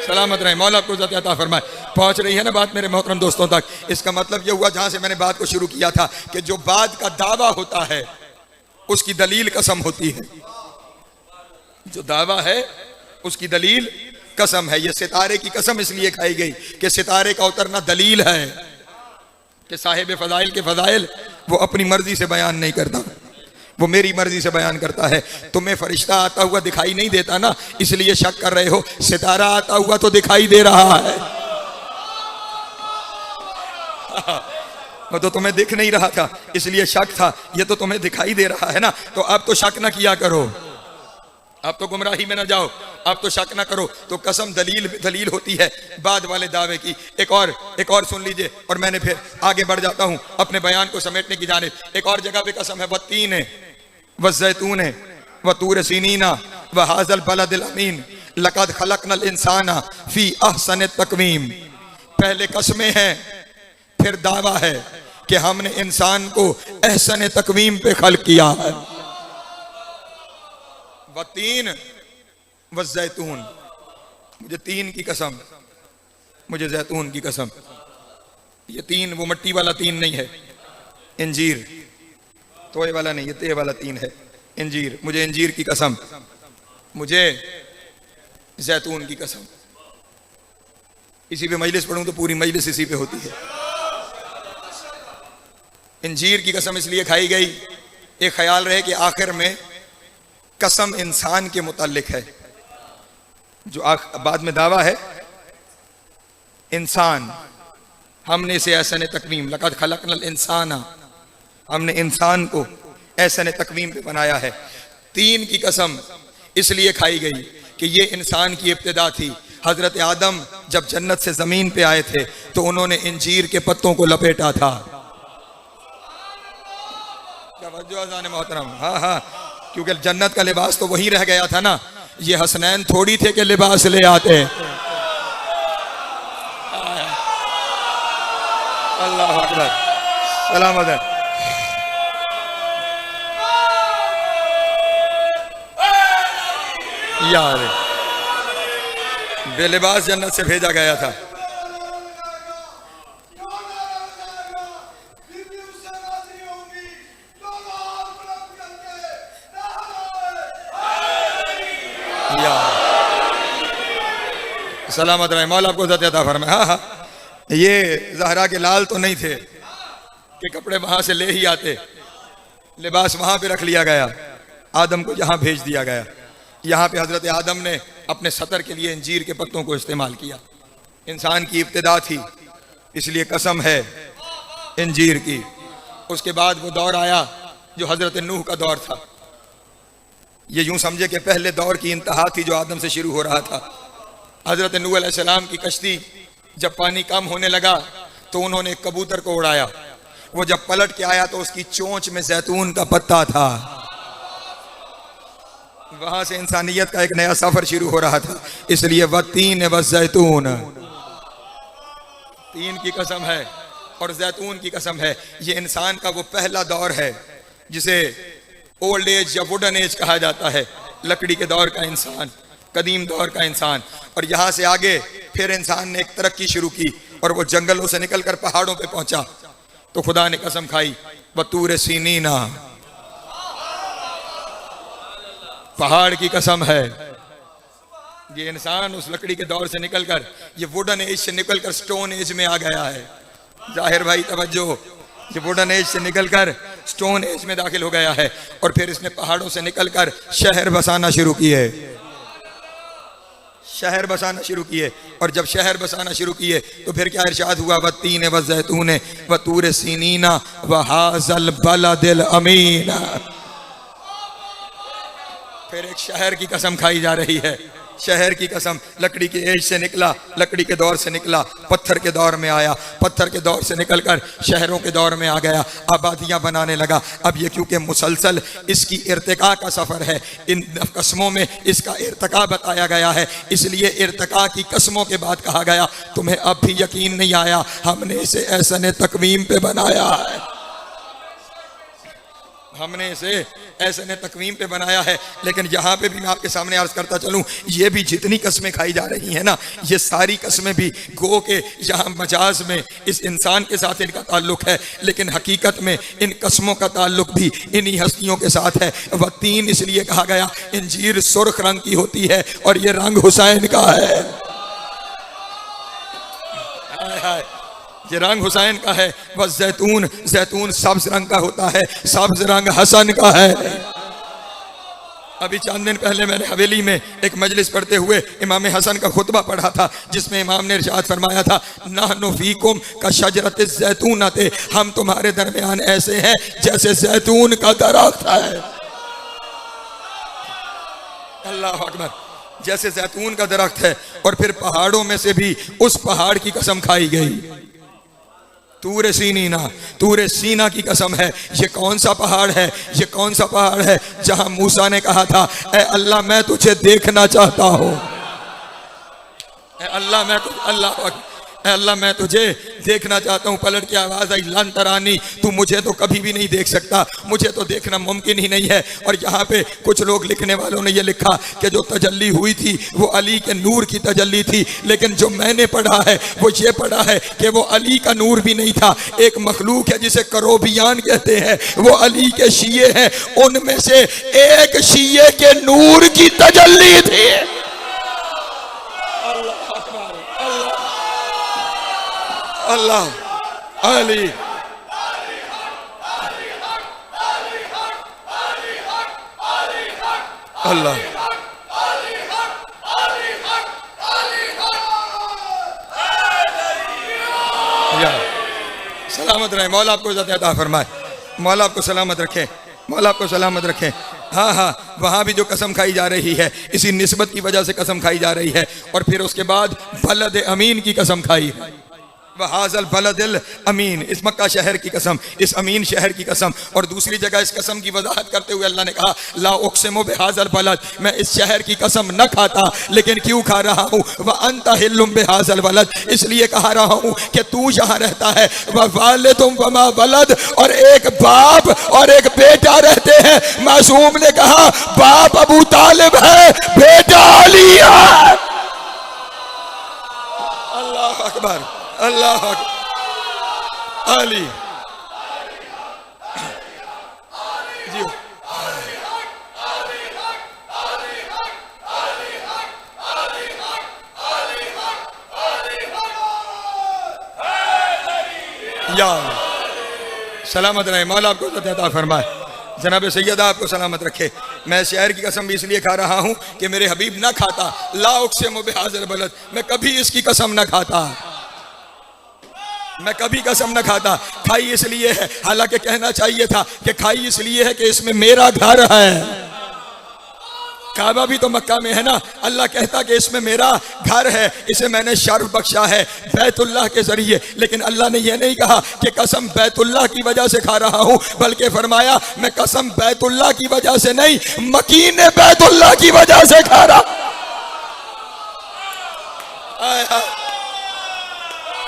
सलामत रहे, मौला आपको इज़्ज़त अता फरमाए। पहुंच रही है ना बात मेरे मोहतरम दोस्तों तक। इसका मतलब ये हुआ जहां से मैंने बात को शुरू किया था कि जो बात का दावा होता है उसकी दलील कसम होती है। जो दावा है उसकी दलील कसम है। ये सितारे की कसम इसलिए खाई गई कि सितारे का उतरना दलील है कि साहिब फजाइल के फजाइल वो अपनी मर्जी से बयान नहीं करता, वो मेरी मर्जी से बयान करता है। तुम्हें फरिश्ता आता हुआ दिखाई नहीं देता ना, इसलिए शक कर रहे हो। सितारा आता हुआ तो दिखाई दे रहा है। वो तो तुम्हें दिख नहीं रहा था इसलिए शक था, ये तो तुम्हें दिखाई दे रहा है ना, तो अब तो शक ना किया करो, अब तो गुमराही में ना जाओ, अब तो शक ना करो। तो कसम दलील होती है बाद वाले दावे की। एक और सुन लीजिए और मैंने फिर आगे बढ़ जाता हूं अपने बयान को समेटने की जानिब। एक और जगह पे कसम है, वत्तीन है वज़ैतून है वतूर सीनीना व हाज़ल बलदिल अमीन लक़द खलक़नल इंसाना फी अहसन तक़वीम। पहले कसमें हैं फिर दावा है कि हमने इंसान को अहसन तक़वीम पे खल्क़ किया है। वत्तीन वज़ैतून, मुझे तीन की कसम, मुझे जैतून की कसम। ये तीन वो मट्टी वाला तीन नहीं है, इंजीर तोए वाला नहीं, ये ते वाला तीन है, इंजीर। मुझे इंजीर की कसम, मुझे जैतून की कसम। इसी पे मजलिस पढ़ूं तो पूरी मजलिस इसी पे होती है। इंजीर की कसम इसलिए खाई गई, एक ख्याल रहे कि आखिर में कसम इंसान के मुताल्लिक है, जो बाद में दावा है इंसान, हमने इसे ऐसन तकवीम लक़द खलक़नल इंसाना, हमने इंसान को ऐसन तकवीम पे बनाया है। तीन की कसम इसलिए खाई गई कि ये इंसान की इब्तिदा थी। हजरत आदम जब जन्नत से जमीन पे आए थे तो उन्होंने इंजीर के पत्तों को लपेटा था। मोहतरम, हाँ हाँ, क्योंकि जन्नत का लिबास तो वही रह गया था ना, ये हसनैन थोड़ी थे कि लिबास ले आते। अल्लाह अकबर, सलामत है। यार बेलिबास जन्नत से भेजा गया था। सलामत रहे, मौला आपको इज्जत अता फरमाए। हाँ हाँ, ये ज़हरा के लाल तो नहीं थे कि कपड़े वहां से ले ही आते, लिबास वहां पे रख लिया गया, आदम को यहाँ भेज दिया गया। यहाँ पे हजरत आदम ने अपने सतर के लिए इंजीर के पत्तों को इस्तेमाल किया। इंसान की इब्तिदा थी इसलिए कसम है इंजीर की। उसके बाद वो दौर आया जो हजरत नूह का दौर था। ये यूं समझे कि पहले दौर की इंतहा थी जो आदम से शुरू हो रहा था। हजरत नूह अलैहिस्सलाम की कश्ती जब पानी कम होने लगा तो उन्होंने एक कबूतर को उड़ाया। वो जब पलट के आया तो उसकी चोंच में जैतून का पत्ता था। वहां से इंसानियत का एक नया सफर शुरू हो रहा था। इसलिए वत्तीन वज़ैतून, तीन की कसम है और जैतून की कसम है। ये इंसान का वो पहला दौर है जिसे ओल्ड एज या वुडन एज कहा जाता है, लकड़ी के दौर का इंसान, कदीम दौर का इंसान। और यहाँ से आगे फिर इंसान ने एक तरक्की शुरू की और वो जंगलों से निकलकर पहाड़ों पे पहुंचा तो खुदा ने कसम खाई, वतूर सीनीना, पहाड़ की कसम है। ये इंसान उस लकड़ी के दौर से निकलकर, ये वुडन एज से निकलकर स्टोन एज में आ गया है। जाहिर भाई तवज्जो, ये वुडन एज से निकलकर स्टोन एज में दाखिल हो गया है। और फिर इसने पहाड़ों से निकलकर शहर बसाना शुरू किए, शहर बसाना शुरू किए। और जब शहर बसाना शुरू किए तो फिर क्या इरशाद हुआ, वत्तीन वज़ैतून वतूर सीनीना व हाज़ल बलदिल अमीन। फिर एक शहर की कसम खाई जा रही है, शहर की कसम। लकड़ी के एज से निकला, लकड़ी के दौर से निकला, पत्थर के दौर में आया, पत्थर के दौर से निकलकर शहरों के दौर में आ गया, आबादियां बनाने लगा। अब ये क्योंकि मुसलसल इसकी इर्तिका का सफर है, इन कस्मों में इसका इर्तिका बताया गया है, इसलिए इर्तिका की कस्मों के बाद कहा गया, तुम्हें अब भी यकीन नहीं आया, हमने इसे ऐसन तकवीम पे बनाया है, हमने इसे ऐसे ने तकवीम पे बनाया है। लेकिन यहाँ पे भी मैं आपके सामने अर्ज करता चलूँ, ये भी जितनी कस्में खाई जा रही हैं ना, ये सारी कस्में भी गो के यहाँ मजाज में इस इंसान के साथ इनका ताल्लुक है, लेकिन हकीकत में इन कस्मों का ताल्लुक भी इन्हीं हस्तियों के साथ है। वत्तीन इसलिए कहा गया, इंजीर सुर्ख रंग की होती है और ये रंग हुसैन का है। हाय हाय, ये रंग हुसैन का है। बस जैतून, जैतून सब्ज रंग का होता है, सब्ज रंग हसन का है। अभी चंद दिन पहले मैंने हवेली में एक मजलिस पढ़ते हुए इमाम हसन का खुतबा पढ़ा था, जिसमें इमाम ने इरशाद फरमाया था, नाहनु फीकुम का शजरत ज़ैतून थे, हम तुम्हारे दरमियान ऐसे हैं जैसे जैतून का दरख्त है। अल्लाह अकबर, जैसे जैतून का दरख्त है। और फिर पहाड़ों में से भी उस पहाड़ की कसम खाई गई, तूरे सीनीना, तूरे सीना की कसम है। ये कौन सा पहाड़ है, ये कौन सा पहाड़ है जहां मूसा ने कहा था, ए अल्लाह मैं तुझे देखना चाहता हूं, ए अल्लाह मैं तुझे देखना चाहता हूँ। पलट की आवाज आई, लन तरानी, तू मुझे तो कभी भी नहीं देख सकता, मुझे तो देखना मुमकिन ही नहीं है। और यहाँ पे कुछ लोग लिखने वालों ने ये लिखा कि जो तजल्ली हुई थी वो अली के नूर की तजल्ली थी, लेकिन जो मैंने पढ़ा है वो ये पढ़ा है कि वो अली का नूर भी नहीं था। एक मखलूक है जिसे करोबियान कहते हैं, वो अली के शिये हैं, उनमें से एक शिये के नूर की तजल्ली थी। अल्लाह अली अल्लाह सलामत रहे, मौला आपको इज़्ज़त अता फरमाए, मौला आपको सलामत रखे, मौला आपको सलामत रखे। हाँ हाँ, वहाँ भी जो कसम खाई जा रही है इसी निस्बत की वजह से कसम खाई जा रही है। और फिर उसके बाद बलद अमीन की कसम खाई, वहाज़ल बलदिल अमीन, इस मक्का शहर की कसम, इस अमीन शहर की कसम। और दूसरी जगह इस कसम की वजाहत करते हुए अल्लाह ने कहा, ला उक़सिमु बिहाज़ल बलद, मैं इस शहर की कसम न खाता, लेकिन क्यों खा रहा हूँ, व अंता हिल्लुम बिहाज़ल बलद, इसलिए कहा रहा हूँ कि तू जहाँ रहता है, व वालिदुम वमा वलद, और एक बाप और एक बेटा रहते हैं। मासूम ने कहा, बाप अबू तालिब है, बेटा अली है। अल्लाह अकबर, अल्लाह अली जी। या सलामत रहे, मौला आपको इज़्ज़त अता फरमाए, जनाब सैयदा आपको सलामत रखे। मैं शहर की कसम भी इसलिए खा रहा हूँ कि मेरे हबीब ना खाता, ला उक़सिमु बिहाज़िल बलद, मैं कभी इसकी कसम ना खाता, मैं कभी कसम न खाता। खाई इसलिए है, हालांकि कहना चाहिए था कि खाई इसलिए है कि इसमें मेरा घर है। काबा भी तो मक्का में है ना, अल्लाह कहता कि इसमें मेरा घर है, इसे मैंने शर्फ बख्शा है बैतुल्लाह के जरिए। लेकिन अल्लाह ने यह नहीं कहा कि कसम बैतुल्लाह की वजह से खा रहा हूं, बल्कि फरमाया मैं कसम बैतुल्लाह की वजह से नहीं, मकीन बैतुल्लाह की वजह से खा रहा।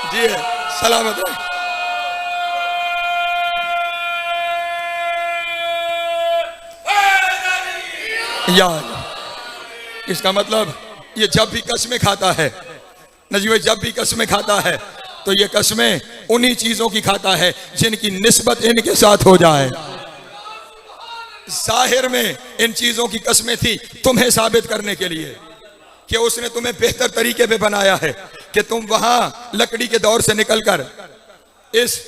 जी सलामत रहे। याद, इसका मतलब ये जब भी कसमें खाता है नजीब, जब भी कसमें खाता है तो ये कसमें उन्हीं चीजों की खाता है जिनकी निस्बत इनके साथ हो जाए। जाहिर में इन चीजों की कसमें थी तुम्हें साबित करने के लिए कि उसने तुम्हें बेहतर तरीके पे बनाया है, कि तुम वहां लकड़ी के दौर से निकलकर इस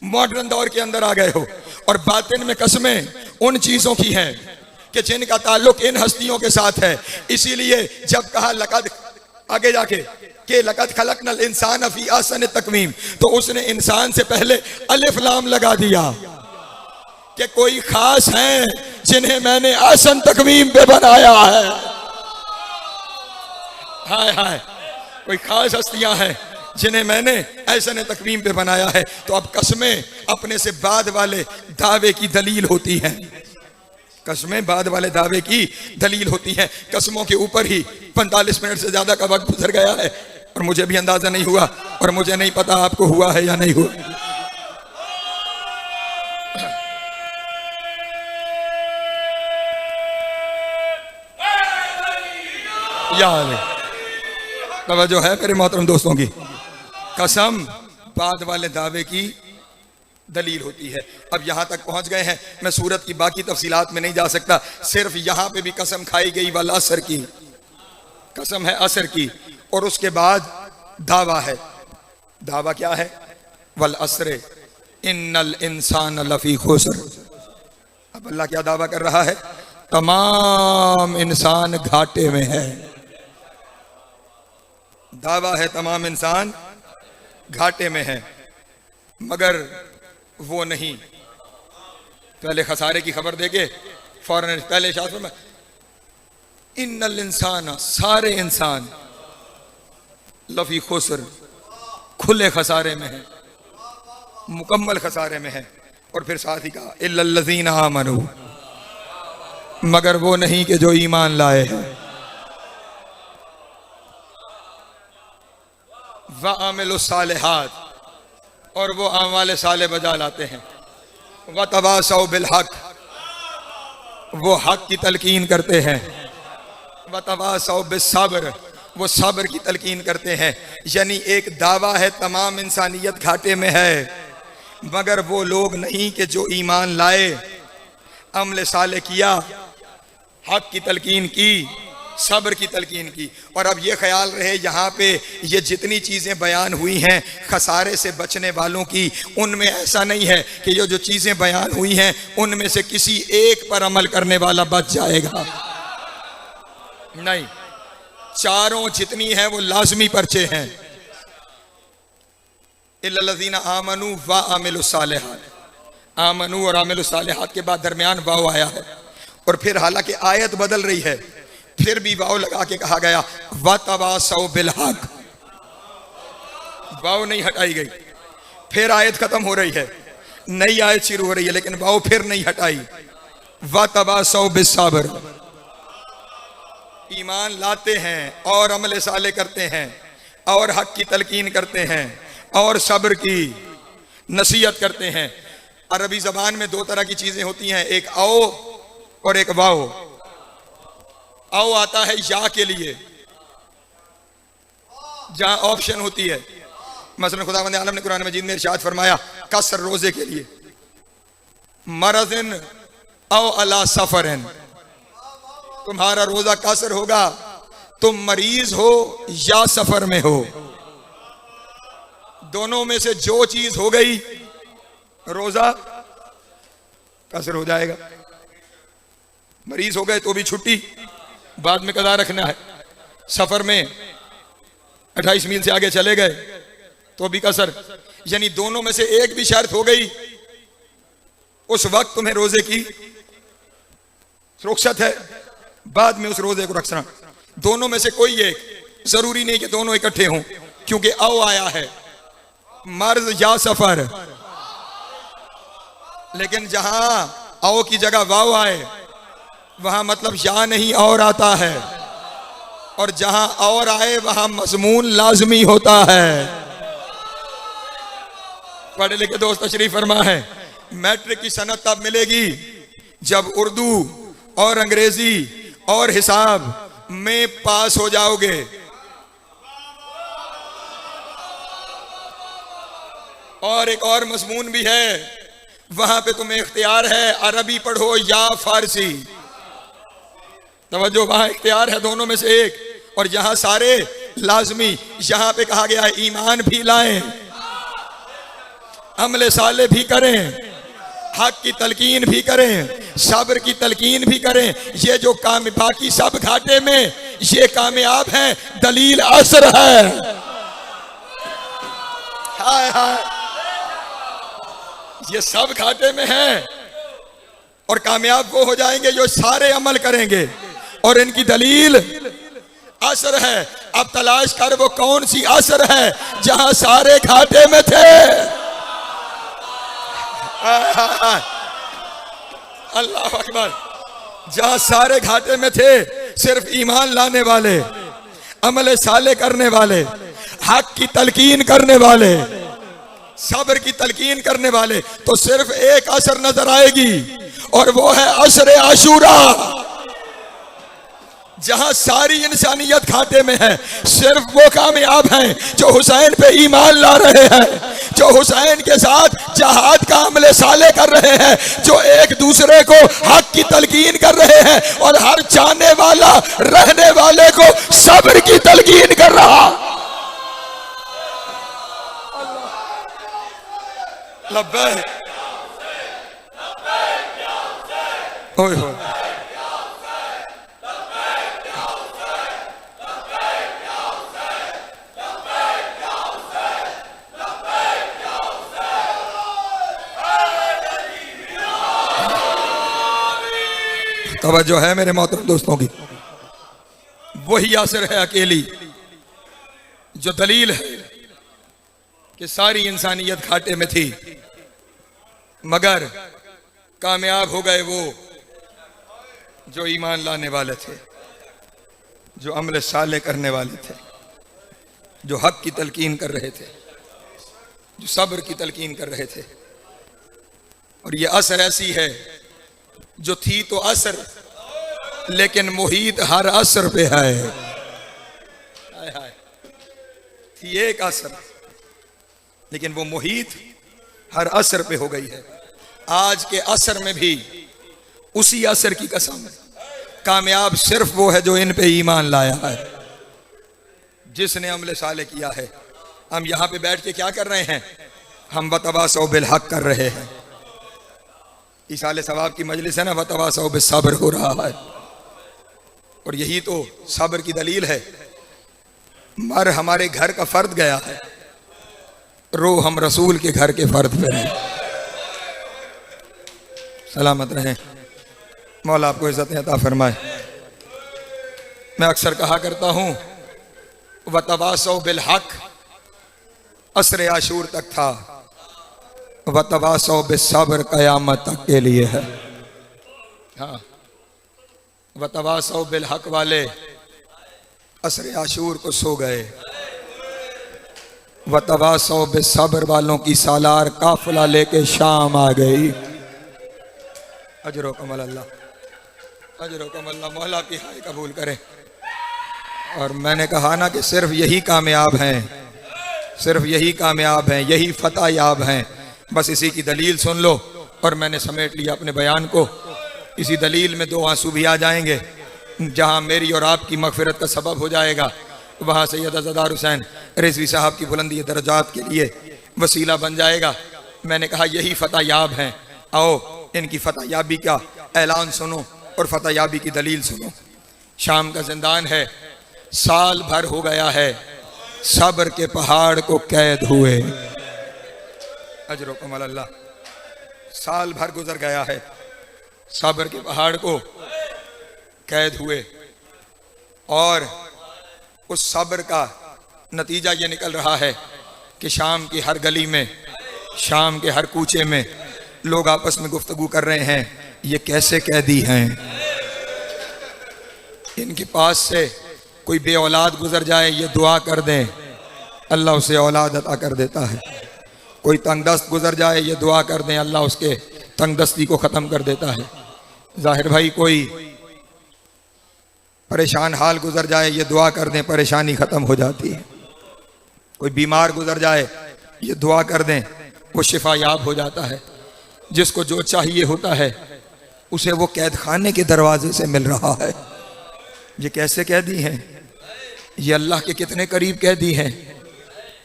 मॉडर्न दौर के अंदर आ गए हो। और बातिन में कसमें उन चीजों की हैं कि जिनका ताल्लुक इन हस्तियों के साथ है। इसीलिए जब कहा लकद, आगे जाके कि लकद खलकनल इंसान फी अहसन तकवीम, तो उसने इंसान से पहले अलिफ लाम लगा दिया कि कोई खास हैं जिन्हें मैंने अहसन तकवीम पे बनाया है। हाय हाय, कोई खास हस्तियां हैं जिन्हें मैंने ऐसन तकवीम पे बनाया है। तो अब कसमें अपने से बाद वाले दावे की दलील होती हैं, कसमें बाद वाले दावे की दलील होती हैं। कसमों के ऊपर ही 45 मिनट से ज्यादा का वक्त गुजर गया है और मुझे भी अंदाजा नहीं हुआ, और मुझे नहीं पता आपको हुआ है या नहीं हुआ। याद तवज्जो है मेरे मोहतरम दोस्तों की, कसम बाद वाले दावे की दलील होती है। अब यहां तक पहुंच गए हैं, मैं सूरत की बाकी तफसीलात में नहीं जा सकता, सिर्फ यहां पे भी कसम खाई गई वल असर की, कसम है असर की, और उसके बाद दावा है। दावा क्या है? वल असरे इन्नल इंसान लफी खुसर। अब अल्लाह क्या दावा कर रहा है? तमाम इंसान घाटे में है। दावा है तमाम इंसान घाटे में है, मगर वो नहीं। पहले खसारे की खबर देके फौरन पहले शास्त्र में इन्नल इंसान, सारे इंसान लफी खुसर, खुले खसारे में है, मुकम्मल खसारे में है। और फिर साथ ही कहा इल्लल्लज़ीना आमनू, मगर वो नहीं कि जो ईमान लाए हैं। व आमिलुस सालिहात, और वो आमाल साले बजा लाते हैं। व तवासौ बिल हक, वो हक की तलकीन करते हैं। व तवासौ बिस सब्र, वो सब्र की तलकीन करते हैं। यानी एक दावा है तमाम इंसानियत घाटे में है, मगर वो लोग नहीं कि जो ईमान लाए, अमल साले किया, हक की तलकीन की, सब्र की तलकीन की। और अब ये ख्याल रहे यहाँ पे ये जितनी चीज़ें बयान हुई हैं खसारे से बचने वालों की, उनमें ऐसा नहीं है कि ये जो चीज़ें बयान हुई हैं उनमें से किसी एक पर अमल करने वाला बच जाएगा। नहीं, चारों जितनी हैं वो लाजमी पर्चे हैं। इल्लल्लज़ीना आमनू व आमिलुस सालिहात, आमनू और आमिलुस सालिहात के बाद दरमियान वाव आया है। और फिर हालांकि आयत बदल रही है, फिर भी वाव लगा के कहा गया व तवासौ बिल हक, वाव नहीं हटाई गई। फिर आयत खत्म हो रही है, नई आयत शुरू हो रही है, लेकिन वाव फिर नहीं हटाई। व तवासौ बिस सब्र, ईमान लाते हैं और अमल साले करते हैं और हक की तलकीन करते हैं और सब्र की नसीहत करते हैं। अरबी जबान में दो तरह की चीजें होती हैं, एक आओ और एक वाओ। आओ आता है या के लिए, जहां ऑप्शन होती है। मसलन खुदावंद आलम ने कुरान मजीद में इरशाद फरमाया कसर रोजे के लिए, मरज़िन औ अला सफरन, तुम्हारा रोजा कसर होगा, तुम मरीज हो या सफर में हो, दोनों में से जो चीज हो गई रोजा कसर हो जाएगा। मरीज हो गए तो भी छुट्टी बाद में कदा रखना है, सफर में 28 मील से आगे चले गए तो भी कसर। यानी दोनों में से एक भी शर्त हो गई, उस वक्त तुम्हें रोजे की रुख्सत है, बाद में उस रोजे को रखना। दोनों में से कोई एक, जरूरी नहीं कि दोनों इकट्ठे हों, क्योंकि औ आया है मर्ज या सफर। लेकिन जहां औ की जगह वाव आए वहां मतलब या नहीं और आता है, और जहां और आए वहां मज़मून लाजमी होता है। पढ़े लिखे दोस्त तशरीफ फरमा है, मैट्रिक की सनद तब मिलेगी जब उर्दू और अंग्रेजी और हिसाब में पास हो जाओगे। और एक और मज़मून भी है, वहां पे तुम्हें इख्तियार है अरबी पढ़ो या फारसी। तवज्जो, वहां इख्तियार है दोनों में से एक। और जहां सारे लाजमी, यहां पे कहा गया है ईमान भी लाएं, अमले साले भी करें, हक की तलकीन भी करें, सब्र की तलकीन भी करें। ये जो काम बाकी सब घाटे में ये कामयाब हैं, दलील असर है। हाय हाय, ये सब घाटे में हैं और कामयाब वो हो जाएंगे जो सारे अमल करेंगे, और इनकी दलील असर है। अब तलाश कर वो कौन सी असर है जहां सारे घाटे में थे। अल्लाह अकबर, जहां सारे घाटे में थे, सिर्फ ईमान लाने वाले, अमल साले करने वाले, हक की तलकीन करने वाले, सब्र की तलकीन करने वाले, तो सिर्फ एक असर नजर आएगी और वो है असर आशूरा। जहां सारी इंसानियत घाटे में है, सिर्फ वो कामयाब हैं जो हुसैन पे ईमान ला रहे हैं, जो हुसैन के साथ जहाद का अमले साले कर रहे हैं, जो एक दूसरे को हक की तलकीन कर रहे हैं और हर चाहने वाला रहने वाले को सब्र की तलकीन कर रहा। लब्बैक, ओए होए, तवज्जो है मेरे मोहतरम दोस्तों की। वही असर है अकेली जो दलील है कि सारी इंसानियत घाटे में थी, मगर कामयाब हो गए वो जो ईमान लाने वाले थे, जो अमल साले करने वाले थे, जो हक की तलकीन कर रहे थे, जो सब्र की तलकीन कर रहे थे। और ये असर ऐसी है जो थी तो असर, लेकिन मुहीत हर असर पे है। हाय हाय, थी एक असर लेकिन वो मुहीत हर असर पे हो गई है। आज के असर में भी उसी असर की कसम, कामयाब सिर्फ वो है जो इन पे ईमान लाया है, जिसने अमल साले किया है। हम यहां पे बैठ के क्या कर रहे हैं? हम वतवासौ बिल हक कर रहे हैं। इसाले सवाब की मजलिस है ना, वतवासौ बिल सब्र हो रहा है। और यही तो सब्र की दलील है। मर हमारे घर का फर्द गया है, रो हम रसूल के घर के फर्द पे रहे। सलामत रहें, मौला आपको इज्जत अता फरमाए। मैं अक्सर कहा करता हूं, वतवासौ बिल हक असर आशूर तक था, वतवासौ बिल सब्र कयामत तक के लिए है। हाँ, वतवासौ बिल हक वाले असर आशूर को सो गए, वतवासौ बिल सब्र वालों की सालार काफिला लेके शाम आ गई। अजरो कमल अल्लाह, अजरो कमल अल्लाह, मौला की हाय कबूल करे। और मैंने कहा ना कि सिर्फ यही कामयाब हैं, सिर्फ यही कामयाब हैं, यही फतह याब हैं। बस इसी की दलील सुन लो और मैंने समेट लिया अपने बयान को। इसी दलील में दो आंसू भी आ जाएंगे, जहां मेरी और आपकी मगफिरत का सबब हो जाएगा, वहां सैयद अज़हर हुसैन रिजवी साहब की बुलंदी दर्जात के लिए वसीला बन जाएगा। मैंने कहा यही फतह याब हैं। आओ इनकी फतह याबी का ऐलान सुनो और फतह याबी की दलील सुनो। शाम का जिंदान है, साल भर हो गया है सब्र के पहाड़ को कैद हुए। अजरो कमल अल्लाह, साल भर गुजर गया है सब्र के पहाड़ को कैद हुए, और उस सब्र का नतीजा ये निकल रहा है कि शाम की हर गली में, शाम के हर कूचे में लोग आपस में गुफ्तगू कर रहे हैं, ये कैसे कैदी हैं। इनके पास से कोई बे औलाद गुजर जाए, ये दुआ कर दें, अल्लाह उसे औलाद अता कर देता है। कोई तंगदस्त गुजर जाए, ये दुआ कर दें, अल्लाह उसके तंगदस्ती को ख़त्म कर देता है। जाहिर भाई, कोई परेशान हाल गुजर जाए, ये दुआ कर दें, परेशानी ख़त्म हो जाती है। कोई बीमार गुजर जाए, ये दुआ कर दें, वो शिफा याब हो जाता है। जिसको जो चाहिए होता है उसे वो कैद खाने के दरवाजे से मिल रहा है। ये कैसे कैदी हैं, ये अल्लाह के कितने करीब कैदी हैं।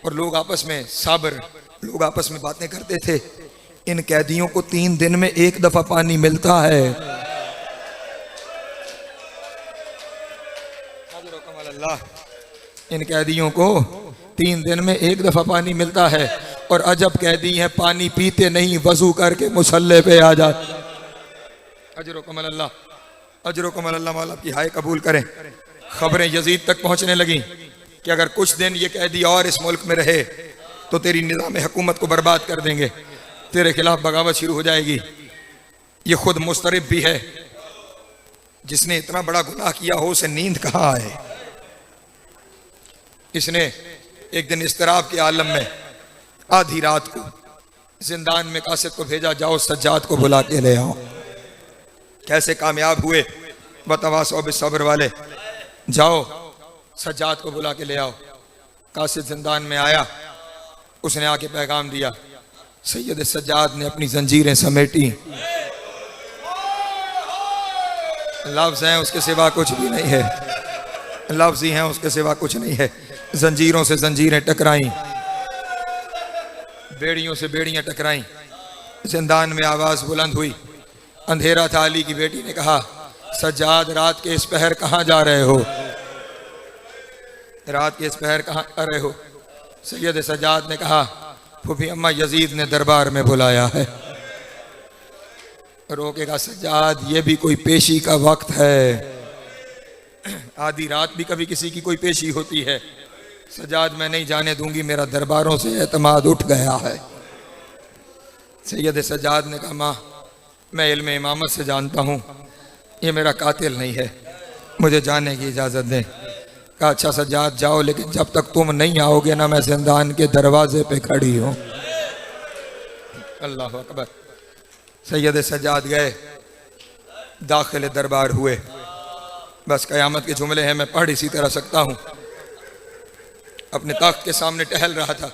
और लोग आपस में सब्र, लोग आपस में बातें करते थे, इन कैदियों को 3 दिन में 1 दफा पानी मिलता है। अल्लाह, इन कैदियों को 3 दिन में 1 दफा पानी मिलता है। और अजब कैदी हैं, पानी पीते नहीं, वजू करके मुसल्ले पे आ जाते। अजरो कमल अल्लाह, अजरो कमल अल्लाह, मौला की हाय कबूल करें। खबरें यजीद तक पहुंचने लगी कि अगर कुछ दिन ये कैदी और इस मुल्क में रहे तो तेरी निज़ाम हुकूमत को बर्बाद कर देंगे, तेरे खिलाफ बगावत शुरू हो जाएगी। ये खुद मुस्तरिब भी है, जिसने इतना बड़ा गुनाह किया हो उसे नींद कहाँ आए। इसने एक दिन इस्तराब के आलम में आधी रात को जिंदान में कासिद को भेजा, जाओ सज्जाद को बुला के ले आओ। कैसे कामयाब हुए वतवासौ बिस्सब्र वाले, जाओ सज्जाद को बुला के ले आओ। कासिद जिंदान में आया, उसने आके पैगाम दिया। सैयद सज्जाद ने अपनी जंजीरें समेटी, लफ्ज़ हैं उसके सिवा कुछ भी नहीं है, लफ्ज़ ही हैं उसके सिवा कुछ नहीं है। जंजीरों से जंजीरें टकराई, बेड़ियों से बेड़ियां टकराई। जिंदान में आवाज़ बुलंद हुई, अंधेरा था। अली की बेटी ने कहा, सज्जाद रात के इस पहर कहाँ जा रहे हो, रात के इस पहर कहाँ आ रहे हो। सैयद सज्जाद ने कहा, फूफी अम्मा यजीद ने दरबार में बुलाया है। रोकेगा सज्जाद, ये भी कोई पेशी का वक्त है। आधी रात भी कभी किसी की कोई पेशी होती है। सज्जाद, मैं नहीं जाने दूंगी, मेरा दरबारों से एतमाद उठ गया है। सैयद सज्जाद ने कहा, माँ मैं इल्म इमामत से जानता हूँ, ये मेरा कातिल नहीं है, मुझे जाने की इजाज़त दें। कहा, अच्छा सज्जाद जाओ, लेकिन जब तक तुम नहीं आओगे ना मैं जिंदान के दरवाजे पे खड़ी हूँ। अल्लाह अकबर। सैयद सज्जाद गए, दाखिल दरबार हुए। बस क़यामत के जुमले हैं, मैं पढ़ इसी तरह सकता हूँ। अपने तख्त के सामने टहल रहा था।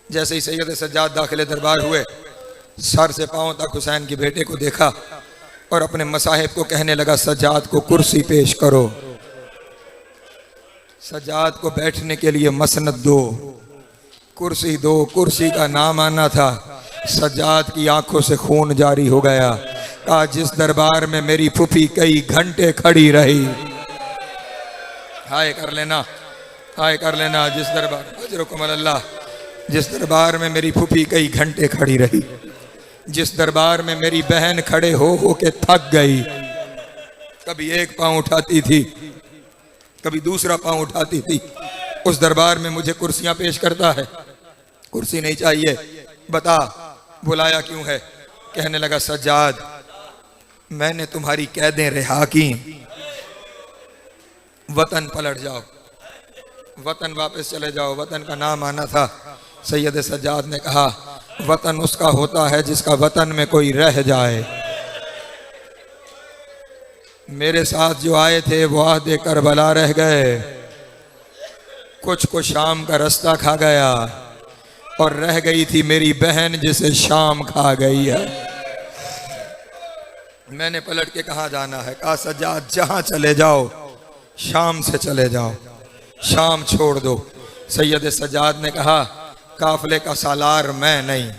जैसे ही सैयद सज्जाद दाखिल दरबार हुए, सर से पांव तक हुसैन के बेटे को देखा और अपने मसाहिब को कहने लगा, सज्जाद को कुर्सी पेश करो, सज्जाद को बैठने के लिए मसनद दो, कुर्सी दो। कुर्सी का नाम आना था। सज्जाद की आंखों से खून जारी हो गया। कहा, जिस दरबार में मेरी फूफी कई घंटे खड़ी रही, हाय कर लेना, हाय कर लेना, जिस दरबार, अजरुकुम अल्लाह, जिस दरबार में मेरी फूफी कई घंटे खड़ी रही, जिस दरबार में मेरी बहन खड़े हो के थक गई, कभी एक पांव उठाती थी, कभी दूसरा पांव उठाती थी, उस दरबार में मुझे कुर्सियां पेश करता है। कुर्सी नहीं चाहिए, बता बुलाया क्यों है? कहने लगा, सज्जाद मैंने तुम्हारी कैदें रिहा की, वतन पलट जाओ, वतन वापस चले जाओ। वतन का नाम आना था। सैयद सज्जाद ने कहा, वतन उसका होता है जिसका वतन में कोई रह जाए। मेरे साथ जो आए थे वो आधे करबला रह गए, कुछ को शाम का रास्ता खा गया, और रह गई थी मेरी बहन जिसे शाम खा गई है। मैंने पलट के कहाँ जाना है? कहा, सज्जाद जहाँ चले जाओ, शाम से चले जाओ, शाम छोड़ दो। सैयद सज्जाद ने कहा, काफले का सालार मैं नहीं,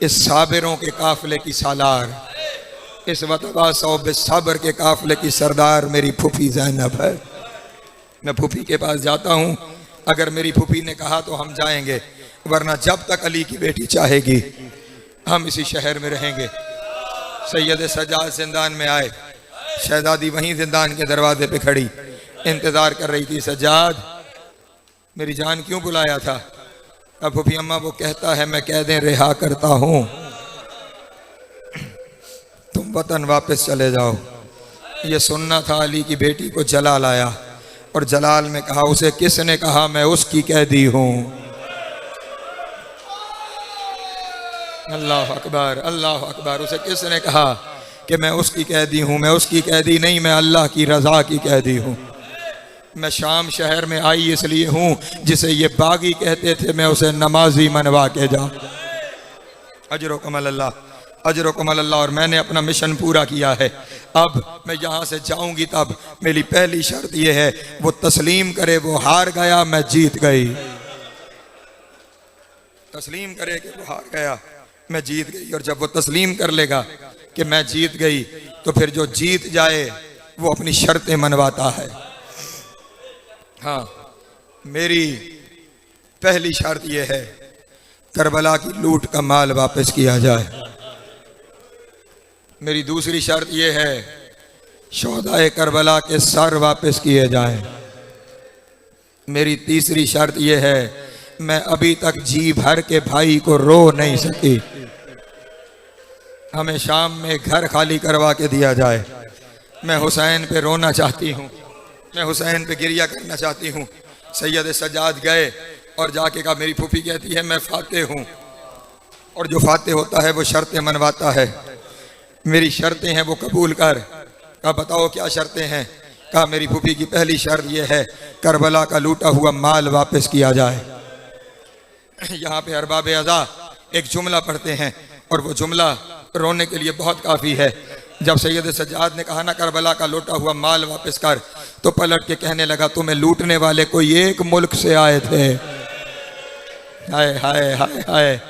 इस साबिरों के काफले की सालार, इस सब्र के काफले की सरदार मेरी फूफी ज़ैनब है। मैं फूफी के पास जाता हूँ, अगर मेरी फूफी ने कहा तो हम जाएंगे, वरना जब तक अली की बेटी चाहेगी हम इसी शहर में रहेंगे। सैयद सज्जाद जिंदान में आए, शहजादी वहीं जिंदान के दरवाजे पे खड़ी इंतजार कर रही थी। सज्जाद मेरी जान क्यों बुलाया था? अब फूफी अम्मा वो कहता है मैं कैदें रिहा करता हूँ, तुम वतन वापस चले जाओ। ये सुनना था। अली की बेटी को जलाल आया और जलाल में कहा, उसे किसने कहा मैं उसकी कैदी हूँ? अल्लाह अकबर, अल्लाह अकबर। उसे किसने कहा कि मैं उसकी कैदी हूँ? मैं उसकी कैदी नहीं, मैं अल्लाह की रज़ा की कैदी हूँ। मैं शाम शहर में आई इसलिए हूँ, जिसे ये बागी कहते थे मैं उसे नमाजी मनवा के जा। अजरुकुम अल्लाह, अजरुकुम अल्लाह। और मैंने अपना मिशन पूरा किया है। अब मैं यहाँ से जाऊँगी तब मेरी पहली शर्त यह है, वो तस्लीम करे वो हार गया, मैं जीत गई। तस्लीम करे कि वो हार गया, मैं जीत गई। और जब वो तस्लीम कर लेगा कि मैं जीत गई, तो फिर जो जीत जाए वो अपनी शर्तें मनवाता है। हाँ, मेरी पहली शर्त यह है, करबला की लूट का माल वापस किया जाए। मेरी दूसरी शर्त यह है, शोहदाए करबला के सर वापस किए जाएं। मेरी तीसरी शर्त यह है, मैं अभी तक जी भर के भाई को रो नहीं सकी, हमें शाम में घर खाली करवा के दिया जाए। मैं हुसैन पे रोना चाहती हूँ, मैं हुसैन पे गिरिया करना चाहती हूँ। सैयद सज्जाद गए और जाके कहा, मेरी फूफी कहती है मैं फाते हूँ, और जो फाते होता है वो शर्तें मनवाता है। मेरी शर्तें हैं वो कबूल कर। कहा, बताओ क्या शर्तें हैं? कहा, मेरी फूफी की पहली शर्त यह है, करबला का लूटा हुआ माल वापस किया जाए। यहाँ पे अरबाब अज़ा एक जुमला पढ़ते हैं, और वो जुमला रोने के लिए बहुत काफ़ी है। जब सैयद सज्जाद ने कहा ना, करबला का लूटा हुआ माल वापस कर, तो पलट के कहने लगा, तुम्हें लूटने वाले कोई एक मुल्क से आए थे। हाय हाय हाय हाय।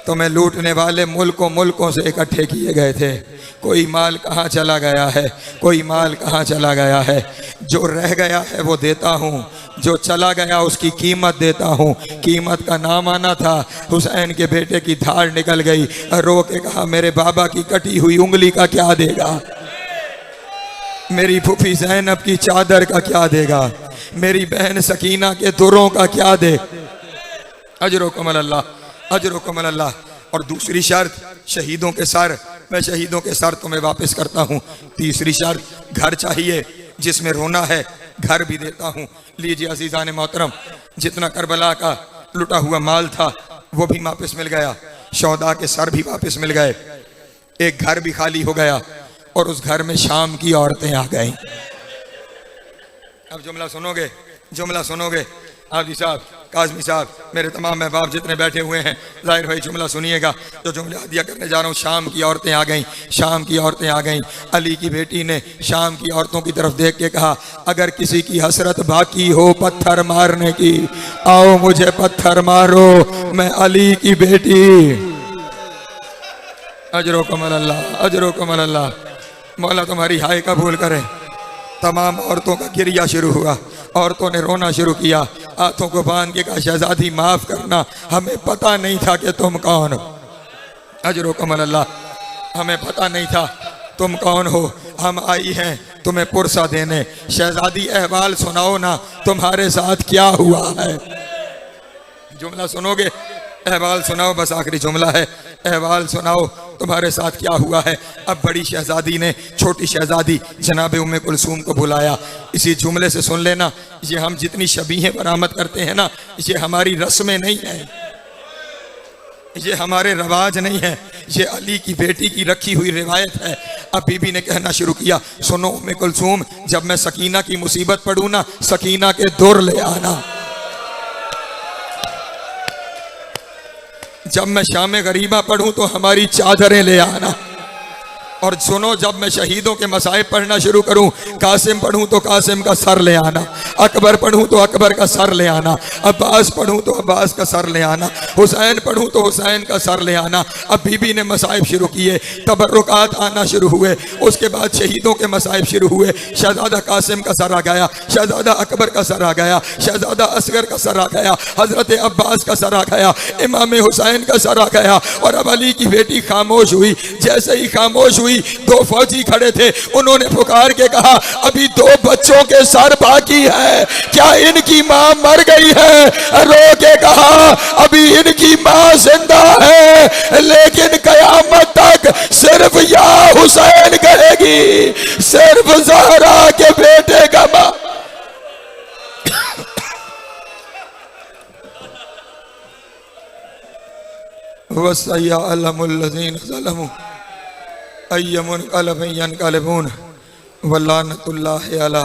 तुम्हें लूटने वाले मुल्कों मुल्कों से इकट्ठे किए गए थे। कोई माल कहाँ चला गया है, कोई माल कहाँ चला गया है। जो रह गया है वो देता हूँ, जो चला गया उसकी कीमत देता हूँ। कीमत का नाम आना था। हुसैन के बेटे की धार निकल गई। रो के कहा मेरे बाबा की कटी हुई उंगली का क्या देगा, मेरी फूफी ज़ैनब की चादर का क्या देगा, मेरी बहन सकीना के दुरों का क्या दे। अजरो कमल अल्लाह, अजरो कमल अल्लाह। और दूसरी शर्त शहीदों के सर, मैं शहीदों के सर तुम्हें वापस करता हूँ। तीसरी शर्त घर चाहिए जिसमें रोना है, घर भी देता हूँ। लीजिए अजीज़ान मोहतरम, जितना करबला का लुटा हुआ माल था वो भी वापस मिल गया, शौदा के सर भी वापस मिल गए, एक घर भी खाली हो गया और उस घर में शाम की औरतें आ गईं। अब जुमला सुनोगे, जुमला सुनोगे। आप जी साहब, काज़मी साहब, मेरे तमाम महबाब जितने बैठे हुए हैं, ज़ाहिर भाई जुमला सुनिएगा। जो जुमला हदिया करने जा रहा हूँ, शाम की औरतें आ गईं, शाम की औरतें आ गईं। अली की बेटी ने शाम की औरतों की तरफ देख के कहा अगर किसी की हसरत बाकी हो पत्थर मारने की, आओ मुझे पत्थर मारो, मैं अली की बेटी। अजरो कमल अल्लाह, अजरो कमल अल्लाह। मौला तुम्हारी हाय कबूल करे। तमाम औरतों का गिरिया शुरू हुआ, औरतों ने रोना शुरू किया, हाथों को बांध के कहा शहजादी माफ करना, हमें पता नहीं था कि तुम कौन हो। अजरो कमल अल्लाह, हमें पता नहीं था तुम कौन हो, हम आई हैं तुम्हें पुरसा देने। शहजादी अहवाल सुनाओ ना, तुम्हारे साथ क्या हुआ है। जुमला सुनोगे, अहवाल सुनाओ, बस आखिरी जुमला है, अहवाल सुनाओ तुम्हारे साथ क्या हुआ है। अब बड़ी शहजादी ने छोटी शहजादी जनाब उम्मे कुलसूम को बुलाया। इसी जुमले से सुन लेना, ये हम जितनी शबीहें बरामद करते हैं ना, ये हमारी रस्में नहीं है, ये हमारे रवाज नहीं है, ये अली की बेटी की रखी हुई रिवायत है। अब बीबी ने कहना शुरू किया, सुनो उम्मे कुलसूम, जब मैं सकीना की मुसीबत पड़ूँ ना, सकीना के दुर ले आना। जब मैं शाम गरीबा पढ़ूं तो हमारी चादरें ले आना। और सुनो, जब मैं शहीदों के मसाइब पढ़ना शुरू करूं, कासिम पढ़ूं तो कासिम का सर ले आना, अकबर पढ़ूं तो अकबर का सर ले आना, अब्बास पढ़ूं तो अब्बास का सर ले आना, हुसैन पढ़ूं तो हुसैन का सर ले आना। अब बीबी ने मसाइब शुरू किए, तबर्रुकात आना शुरू हुए, उसके बाद शहीदों के मसाइब शुरू हुए। शहजादा कासिम का सर आ गया, शहजादा अकबर का सर आ गया, शहजादा असगर का सर आ गया, हजरत अब्बास का सर आ गया, इमाम हुसैन का सर आ गया। और अब अली की बेटी खामोश हुई। जैसे ही खामोश हुई, दो फौजी खड़े थे, उन्होंने पुकार के कहा अभी दो बच्चों के सर बाकी है, क्या इनकी मां मर गई है। रो के कहा अभी इनकी मां जिंदा है, लेकिन कयामत तक सिर्फ या हुसैन कहेगी, सिर्फ ज़हरा के बेटे का मां। वसैया अलमुल्लज़ीन ज़लमू अय्यमुनक़लबून वल्लानतुल्लाहि अला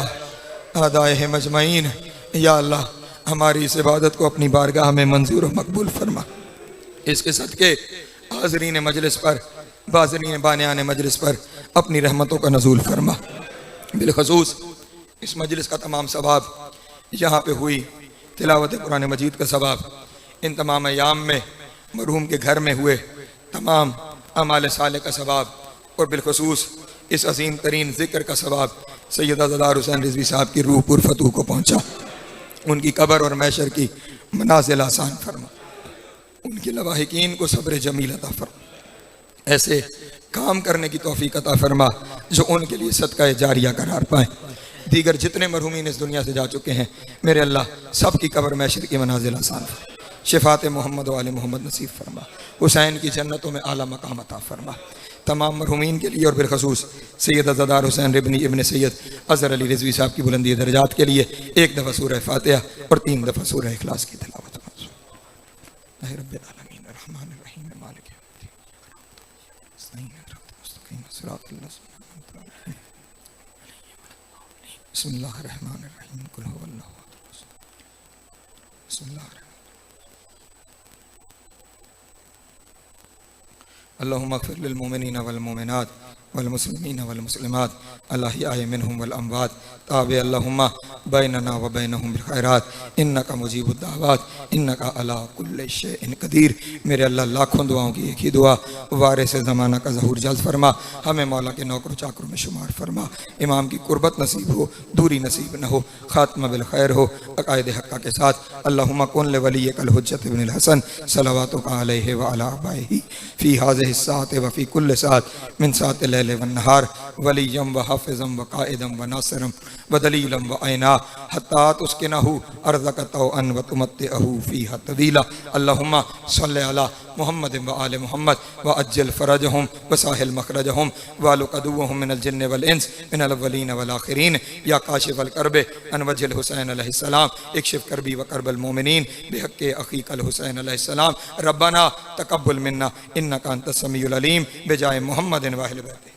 अदाइहिम अजमईन। या अल्लाह, हमारी इस इबादत को अपनी बारगाह में मंजूर व मकबूल फरमा। इसके सदके हाज़रीन मजलिस पर, बाज़रीन बानियान मजलिस पर अपनी रहमतों का नज़ूल फरमा। बिलख़ुसूस इस मजलिस का तमाम सवाब, यहाँ पे हुई तिलावत कुरान मजीद का सवाब, इन तमाम अयाम में मरहूम के घर में हुए तमाम अमाल साले का सवाब, और बिलखसूस इस अजीम तरीन ज़िक्र का सवाब सैयदा ज़दार हुसैन रिज़वी साहब की रूह पुरफतूह को पहुँचा। उनकी कब्र और मैशर की मनाज़िल आसान फरमा, उनके लवाहिकीन को सब्र जमील अता फरमा, ऐसे काम करने की तौफीक अता फरमा जो उनके लिए सदका जारिया करार पाएँ। दीगर जितने मरहूमीन इस दुनिया से जा चुके हैं, मेरे अल्लाह सब की कब्र मैशर की मनाज़िल आसान फरमा, शिफ़ात मोहम्मद वाले मोहम्मद नसीब फरमा, हुसैन की जन्नतों में आला मकाम अता फरमा। तमाम मरहूमीन के लिए और बिलखसूस सैयद ज़दार हुसैन इब्न सैयद अज़हर अली रिज़वी साहब की बुलंदी दर्जात के लिए एक दफ़ा सूरह फातिहा और 3 दफ़ा सूरह इखलास की तिलावत। अल्लाहुम्मा अग़फ़िर लिल मुमिनीना वल मुमिनात वल मुस्लिमीना वल मुस्लिमात अल अहयाइ मिनहुम वल अमवात ताब अल्लाहुम्मा बैनना व बैनहुम बिल खैरात इन्नका मुजीबुद दावात इन्नका अला कुल्लि शैइन कदीर। मेरे अल्लाह लाखों दुआओं की एक ही दुआ, वारिस ज़माना का ज़हूर जल्द फरमा, हमें मौला के नौकर चाकरों में शुमार फरमा। इमाम की कुर्बत नसीब हो, दूरी नसीब न हो, खात्मा बिल खैर हो अकायद हक्का के साथ। अल्लाहुम्मा कुन ले वलिय्यकल हुज्जत इब्नुल हसन सलवातुका अलैहि व अला आबाइही फ़ी हाज़िहि साअति व फ़ी कुल्लि साअत मिन साअतिल लैल वन नहार वलिय्यम व हाफ़िज़म व क़ाइदम व नासिरम व दलीलम व ऐना हत्ता तुस्किनहु अर्ज़क तौअन व तुमत्तिअहु फ़ीहा तवीला। अल्लाहुम्मा सल्लि अला मुहम्मद व आले मुहम्मद व अज्जिल फ़रजहुम व साहिल मखरजहुम व लुक़दुहुम मिनल जिन्न वल इंस मिनल अव्वलीन वल आखिरीन या काशिफ़ल कर्ब अन वजिल हुसैन अलैहिस्सलाम इक्शिफ़ कर्बी व कर्बल मोमिनीन बिहक़्क़ि अख़ीकल हुसैन अलैहिस्सलाम रब्बना तक़ब्बल मिन्ना इन्नका अंतस समीउल अलीम बिजाए मुहम्मदिन व अहलि बैतिही।